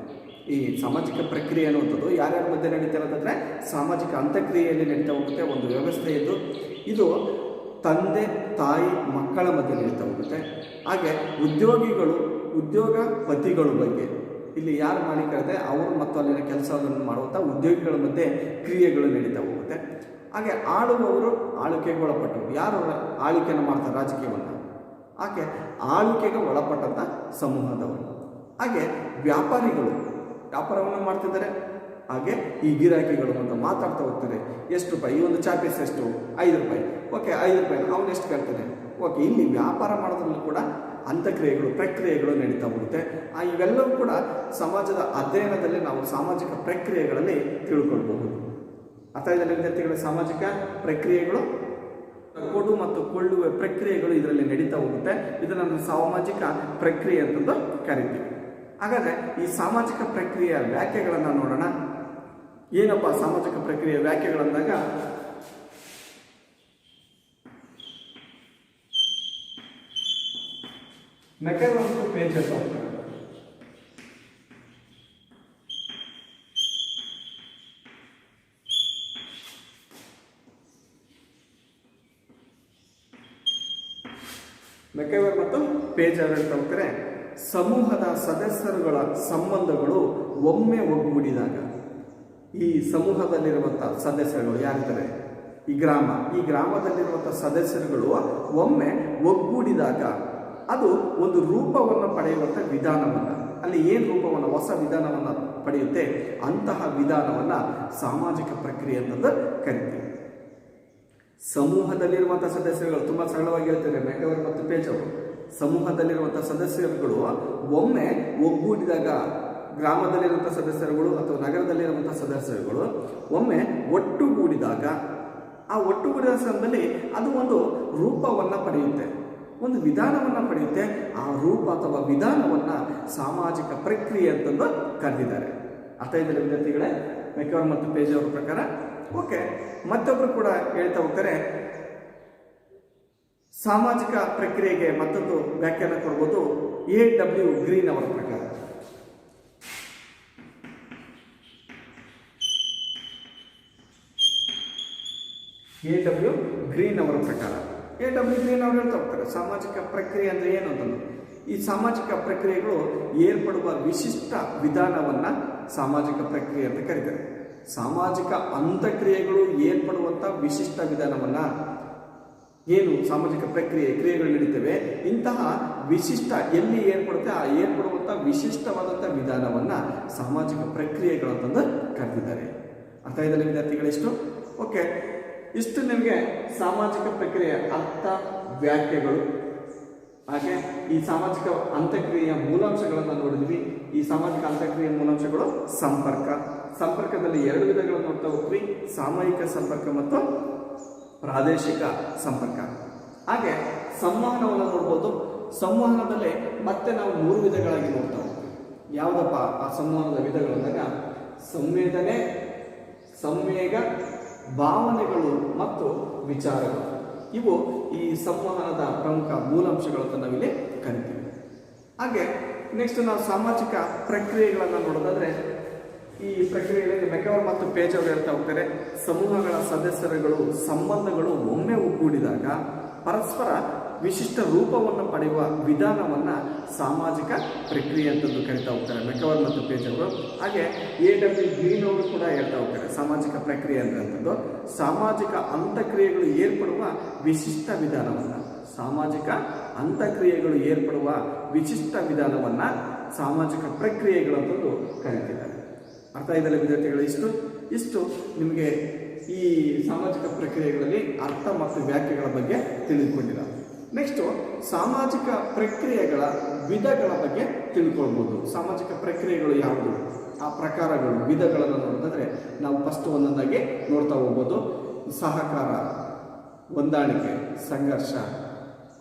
ಈ ಸಾಮಾಜಿಕ ಪ್ರಕ್ರಿಯೆ ಅನ್ನುವಂಥದ್ದು ಯಾರ್ಯಾರ ಮಧ್ಯೆ ನಡೀತಾ ಇರೋದಂದರೆ ಸಾಮಾಜಿಕ ಅಂತಕ್ರಿಯೆಯಲ್ಲಿ ನಡೀತಾ ಹೋಗುತ್ತೆ. ಒಂದು ವ್ಯವಸ್ಥೆ ಇದು ತಂದೆ, ತಾಯಿ, ಮಕ್ಕಳ ಮಧ್ಯೆ ನಡೀತಾ ಹೋಗುತ್ತೆ. ಹಾಗೆ ಉದ್ಯೋಗಿಗಳು, ಉದ್ಯೋಗಪತಿಗಳ ಬಗ್ಗೆ, ಇಲ್ಲಿ ಯಾರು ಮಾಲೀಕರಿದೆ ಅವರು ಮತ್ತು ಅಲ್ಲಿನ ಕೆಲಸವನ್ನು ಮಾಡುವಂಥ ಉದ್ಯೋಗಿಗಳ ಮಧ್ಯೆ ಕ್ರಿಯೆಗಳು ನಡೀತಾ ಹೋಗುತ್ತೆ. ಹಾಗೆ ಆಳುವವರು, ಆಳ್ವಿಕೆಗೆ ಒಳಪಟ್ಟವರು, ಯಾರು ಆಳ್ವಿಕೆಯನ್ನು ಮಾಡ್ತಾರೆ ರಾಜಕೀಯವನ್ನು, ಹಾಗೆ ಆಳ್ವಿಕೆಗೆ ಒಳಪಟ್ಟಂಥ ಸಮೂಹದವರು. ಹಾಗೆ ವ್ಯಾಪಾರಿಗಳು ವ್ಯಾಪಾರವನ್ನು ಮಾಡ್ತಿದ್ದಾರೆ. ಹಾಗೆ ಈ ಗಿರಾಕಿಗಳು ಅಂತ ಮಾತಾಡ್ತಾ ಹೋಗ್ತಾರೆ. ಎಷ್ಟು ರೂಪಾಯಿ ಈ ಒಂದು ಚಾಪೀಸ್, ಎಷ್ಟು? 5 ರೂಪಾಯಿ. ಓಕೆ, 5 ರೂಪಾಯಿ ಅವನು ಎಷ್ಟು ಕೇಳ್ತಾನೆ? ಓಕೆ, ಇಲ್ಲಿ ವ್ಯಾಪಾರ ಮಾಡೋದ್ರಲ್ಲೂ ಕೂಡ ಅಂತಕ್ರಿಯೆಗಳು, ಪ್ರಕ್ರಿಯೆಗಳು ನಡೀತಾ ಹೋಗುತ್ತೆ. ಇವೆಲ್ಲವೂ ಕೂಡ ಸಮಾಜದ ಅಧ್ಯಯನದಲ್ಲಿ ನಾವು ಸಾಮಾಜಿಕ ಪ್ರಕ್ರಿಯೆಗಳಲ್ಲಿ ತಿಳ್ಕೊಳ್ಬಹುದು. ಅರ್ಥ ಇದೆಲ್ಲ ವಿದ್ಯಾರ್ಥಿಗಳ? ಸಾಮಾಜಿಕ ಪ್ರಕ್ರಿಯೆಗಳು, ಕೊಡು ಮತ್ತು ಕೊಳ್ಳುವ ಪ್ರಕ್ರಿಯೆಗಳು ಇದರಲ್ಲಿ ನಡೀತಾ ಹೋಗುತ್ತೆ. ಇದನ್ನು ಸಾಮಾಜಿಕ ಪ್ರಕ್ರಿಯೆ ಅಂತಂದು ಕರಿತೀವಿ. ಹಾಗಾದರೆ ಈ ಸಾಮಾಜಿಕ ಪ್ರಕ್ರಿಯೆಯ ವ್ಯಾಖ್ಯೆಗಳನ್ನು ನೋಡೋಣ. ಏನಪ್ಪ ಸಾಮಾಜಿಕ ಪ್ರಕ್ರಿಯೆಯ ವ್ಯಾಖ್ಯೆಗಳಂದಾಗ ಮೆಕ್ಯಾನಿಕಲ್ ಪೇಜಸ್ ಮೆಕ್ಯಾನಿಕಲ್ ಮತ್ತು ಪೇಜರ್ ಅಂತ ಹೋಗ್ತಾರೆ. ಸಮೂಹದ ಸದಸ್ಯರುಗಳ ಸಂಬಂಧಗಳು ಒಮ್ಮೆ ಒಗ್ಗೂಡಿದಾಗ, ಈ ಸಮೂಹದಲ್ಲಿರುವಂಥ ಸದಸ್ಯರುಗಳು ಯಾರಿದ್ದಾರೆ, ಈ ಗ್ರಾಮದಲ್ಲಿರುವಂಥ ಸದಸ್ಯರುಗಳು ಒಮ್ಮೆ ಒಗ್ಗೂಡಿದಾಗ ಅದು ಒಂದು ರೂಪವನ್ನು ಪಡೆಯುವಂಥ ವಿಧಾನವನ್ನು, ಅಲ್ಲಿ ಏನು ರೂಪವನ್ನು, ಹೊಸ ವಿಧಾನವನ್ನು ಪಡೆಯುತ್ತೆ, ಅಂತಹ ವಿಧಾನವನ್ನು ಸಾಮಾಜಿಕ ಪ್ರಕ್ರಿಯೆ ಅಂತಂದು ಕರಿತೀವಿ. ಸಮೂಹದಲ್ಲಿರುವಂಥ ಸದಸ್ಯರುಗಳು ತುಂಬ ಸರಳವಾಗಿ ಹೇಳ್ತಾರೆ ಮೆಕ್ಯಾನಿಕಲ್ ಮತ್ತು ಪೇಜ್ ಅವರು. ಸಮೂಹದಲ್ಲಿರುವಂಥ ಸದಸ್ಯರುಗಳು ಒಮ್ಮೆ ಒಗ್ಗೂಡಿದಾಗ, ಗ್ರಾಮದಲ್ಲಿರುವಂಥ ಸದಸ್ಯರುಗಳು ಅಥವಾ ನಗರದಲ್ಲಿರುವಂಥ ಸದಸ್ಯರುಗಳು ಒಮ್ಮೆ ಒಟ್ಟುಗೂಡಿದಾಗ, ಆ ಒಟ್ಟುಗೂಡಿದ ಸಮಯದಲ್ಲಿ ಅದು ಒಂದು ರೂಪವನ್ನು ಪಡೆಯುತ್ತೆ, ಒಂದು ವಿಧಾನವನ್ನು ಪಡೆಯುತ್ತೆ. ಆ ರೂಪ ಅಥವಾ ವಿಧಾನವನ್ನು ಸಾಮಾಜಿಕ ಪ್ರಕ್ರಿಯೆ ಅಂತಂದು ಕರೆದಿದ್ದಾರೆ. ಅರ್ಥ ಇದೆಯಲ್ಲ ವಿದ್ಯಾರ್ಥಿಗಳೇ ಮೆಕ್ಯಾನಿಕಲ್ ಮತ್ತು ಪೇಜ್ ಅವರ ಪ್ರಕಾರ? ಓಕೆ. ಮತ್ತೊಬ್ಬರು ಕೂಡ ಹೇಳ್ತಾ ಹೋಗ್ತಾರೆ ಸಾಮಾಜಿಕ ಪ್ರಕ್ರಿಯೆಗೆ ಮತ್ತೊಂದು ವ್ಯಾಖ್ಯಾನ ಕೊಡ್ಬೋದು A.W. ಗ್ರೀನ್ ಅವರ ಪ್ರಕಾರ. A.W. ಗ್ರೀನ್ ಅವರ ಪ್ರಕಾರ A.W. ಗ್ರೀನ್ ಅವರು ಹೇಳ್ತಾ ಹೋಗ್ತಾರೆ ಸಾಮಾಜಿಕ ಪ್ರಕ್ರಿಯೆ ಅಂದ್ರೆ ಏನು ಅಂತಂದು. ಈ ಸಾಮಾಜಿಕ ಪ್ರಕ್ರಿಯೆಗಳು ಏರ್ಪಡುವ ವಿಶಿಷ್ಟ ವಿಧಾನವನ್ನ ಸಾಮಾಜಿಕ ಪ್ರಕ್ರಿಯೆ ಅಂತ ಕರೀತಾರೆ. ಸಾಮಾಜಿಕ ಅಂತಕ್ರಿಯೆಗಳು ಏರ್ಪಡುವಂತ ವಿಶಿಷ್ಟ ವಿಧಾನವನ್ನ ಏನು ಸಾಮಾಜಿಕ ಕ್ರಿಯೆಗಳು ನಡೀತವೆ, ಇಂತಹ ವಿಶಿಷ್ಟ ಎಲ್ಲಿ ಏರ್ಪಡುತ್ತೆ ಆ ಏರ್ಪಡುವಂತ ವಿಶಿಷ್ಟವಾದಂಥ ವಿಧಾನವನ್ನ ಸಾಮಾಜಿಕ ಪ್ರಕ್ರಿಯೆಗಳು ಅಂತಂದು ಕರೆದಿದ್ದಾರೆ. ಅರ್ಥ ಇದೆಯಲ್ಲ ವಿದ್ಯಾರ್ಥಿಗಳಿಷ್ಟು? ಓಕೆ, ಇಷ್ಟು ನಿಮಗೆ ಸಾಮಾಜಿಕ ಪ್ರಕ್ರಿಯೆಯ ಅರ್ಥ, ವ್ಯಾಖ್ಯೆಗಳು, ಹಾಗೆ ಈ ಸಾಮಾಜಿಕ ಅಂತಕ್ರಿಯೆಯ ಮೂಲಾಂಶಗಳನ್ನು ನೋಡಿದ್ವಿ. ಈ ಸಾಮಾಜಿಕ ಅಂತಕ್ರಿಯೆಯ ಮೂಲಾಂಶಗಳು ಸಂಪರ್ಕದಲ್ಲಿ 2 ವಿಧಗಳನ್ನು ನೋಡ್ತಾ ಹೋಗ್ತೀವಿ, ಸಾಮೂಹಿಕ ಸಂಪರ್ಕ ಮತ್ತು ಪ್ರಾದೇಶಿಕ ಸಂಪರ್ಕ. ಹಾಗೆ ಸಂವಹನವನ್ನು ನೋಡ್ಬೋದು. ಸಂವಹನದಲ್ಲಿ ಮತ್ತೆ ನಾವು 3 ವಿಧಗಳಾಗಿ ನೋಡ್ತಾ ಹೋಗ್ತೀವಿ. ಯಾವುದಪ್ಪ ಆ ಸಂವಹನದ ವಿಧಗಳು ಅಂದಾಗ ಸಂವೇದನೆ, ಸಂವೇಗ, ಭಾವನೆಗಳು ಮತ್ತು ವಿಚಾರಗಳು. ಇವು ಈ ಸಂವಹನದ ಪ್ರಮುಖ ಮೂಲಾಂಶಗಳು ಅಂತ ನಾವಿಲ್ಲಿ ಕರಿತೀವಿ. ಹಾಗೆ ನೆಕ್ಸ್ಟ್ ನಾವು ಸಾಮಾಜಿಕ ಪ್ರಕ್ರಿಯೆಗಳನ್ನು ನೋಡೋದಾದ್ರೆ ಈ ಪ್ರಕ್ರಿಯೆಗಳಲ್ಲಿ ಮೆಕವರ್ ಮತ್ತು ಪೇಜ್ ಅವರು ಹೇಳ್ತಾ ಹೋಗ್ತಾರೆ ಸಮೂಹಗಳ ಸದಸ್ಯರುಗಳು ಸಂಬಂಧಗಳು ಒಮ್ಮೆ ಒಗ್ಗೂಡಿದಾಗ ಪರಸ್ಪರ ವಿಶಿಷ್ಟ ರೂಪವನ್ನು ಪಡೆಯುವ ವಿಧಾನವನ್ನ ಸಾಮಾಜಿಕ ಪ್ರಕ್ರಿಯೆ ಅಂತಂದು ಕರಿತಾ ಹೋಗ್ತಾರೆ ಮೆಕವರ್ ಮತ್ತು ಪೇಜ್ ಅವರು. ಹಾಗೆ A.W. ಗ್ರೀನ್ ಅವರು ಕೂಡ ಹೇಳ್ತಾ ಹೋಗ್ತಾರೆ ಸಾಮಾಜಿಕ ಪ್ರಕ್ರಿಯೆ ಅಂತಂದು ಸಾಮಾಜಿಕ ಅಂತಕ್ರಿಯೆಗಳು ಏರ್ಪಡುವ ವಿಶಿಷ್ಟ ವಿಧಾನವನ್ನ ಸಾಮಾಜಿಕ ಪ್ರಕ್ರಿಯೆಗಳು ಅಂತಂದು ಕರೀತಿದ್ದಾರೆ. ಅರ್ಥ ಇದೆಲ್ಲ ವಿದ್ಯಾರ್ಥಿಗಳು? ಇಷ್ಟು ನಿಮಗೆ ಈ ಸಾಮಾಜಿಕ ಪ್ರಕ್ರಿಯೆಗಳಲ್ಲಿ ಅರ್ಥ ಮತ್ತು ವ್ಯಾಖ್ಯೆಗಳ ಬಗ್ಗೆ ತಿಳಿದುಕೊಂಡಿಲ್ಲ. ನೆಕ್ಸ್ಟು ಸಾಮಾಜಿಕ ಪ್ರಕ್ರಿಯೆಗಳ ವಿಧಗಳ ಬಗ್ಗೆ ತಿಳ್ಕೊಳ್ಬೋದು. ಸಾಮಾಜಿಕ ಪ್ರಕ್ರಿಯೆಗಳು ಯಾವುದು, ಆ ಪ್ರಕಾರಗಳು, ವಿಧಗಳನ್ನು ನೋಡಿದ್ರೆ ನಾವು ಫಸ್ಟ್ ಒಂದೊಂದಾಗಿ ನೋಡ್ತಾ ಹೋಗ್ಬೋದು. ಸಹಕಾರ, ಹೊಂದಾಣಿಕೆ, ಸಂಘರ್ಷ,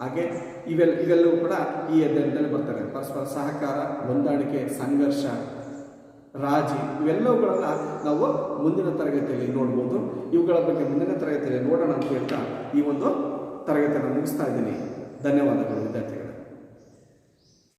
ಹಾಗೆ ಇವೆಲ್ಲವೂ ಕೂಡ ಈ ಅಧ್ಯಯನದಲ್ಲಿ ಬರ್ತಾರೆ. ಪರಸ್ಪರ ಸಹಕಾರ, ಹೊಂದಾಣಿಕೆ, ಸಂಘರ್ಷ, ರಾಜಿ, ಇವೆಲ್ಲವುಗಳನ್ನ ನಾವು ಮುಂದಿನ ತರಗತಿಯಲ್ಲಿ ನೋಡ್ಬೋದು. ಇವುಗಳ ಬಗ್ಗೆ ಮುಂದಿನ ತರಗತಿಯಲ್ಲಿ ನೋಡೋಣ ಅಂತ ಹೇಳ್ತಾ ಈ ಒಂದು ತರಗತಿಯನ್ನು ಮುಗಿಸ್ತಾ ಇದ್ದೀನಿ. ಧನ್ಯವಾದಗಳು ವಿದ್ಯಾರ್ಥಿಗಳು.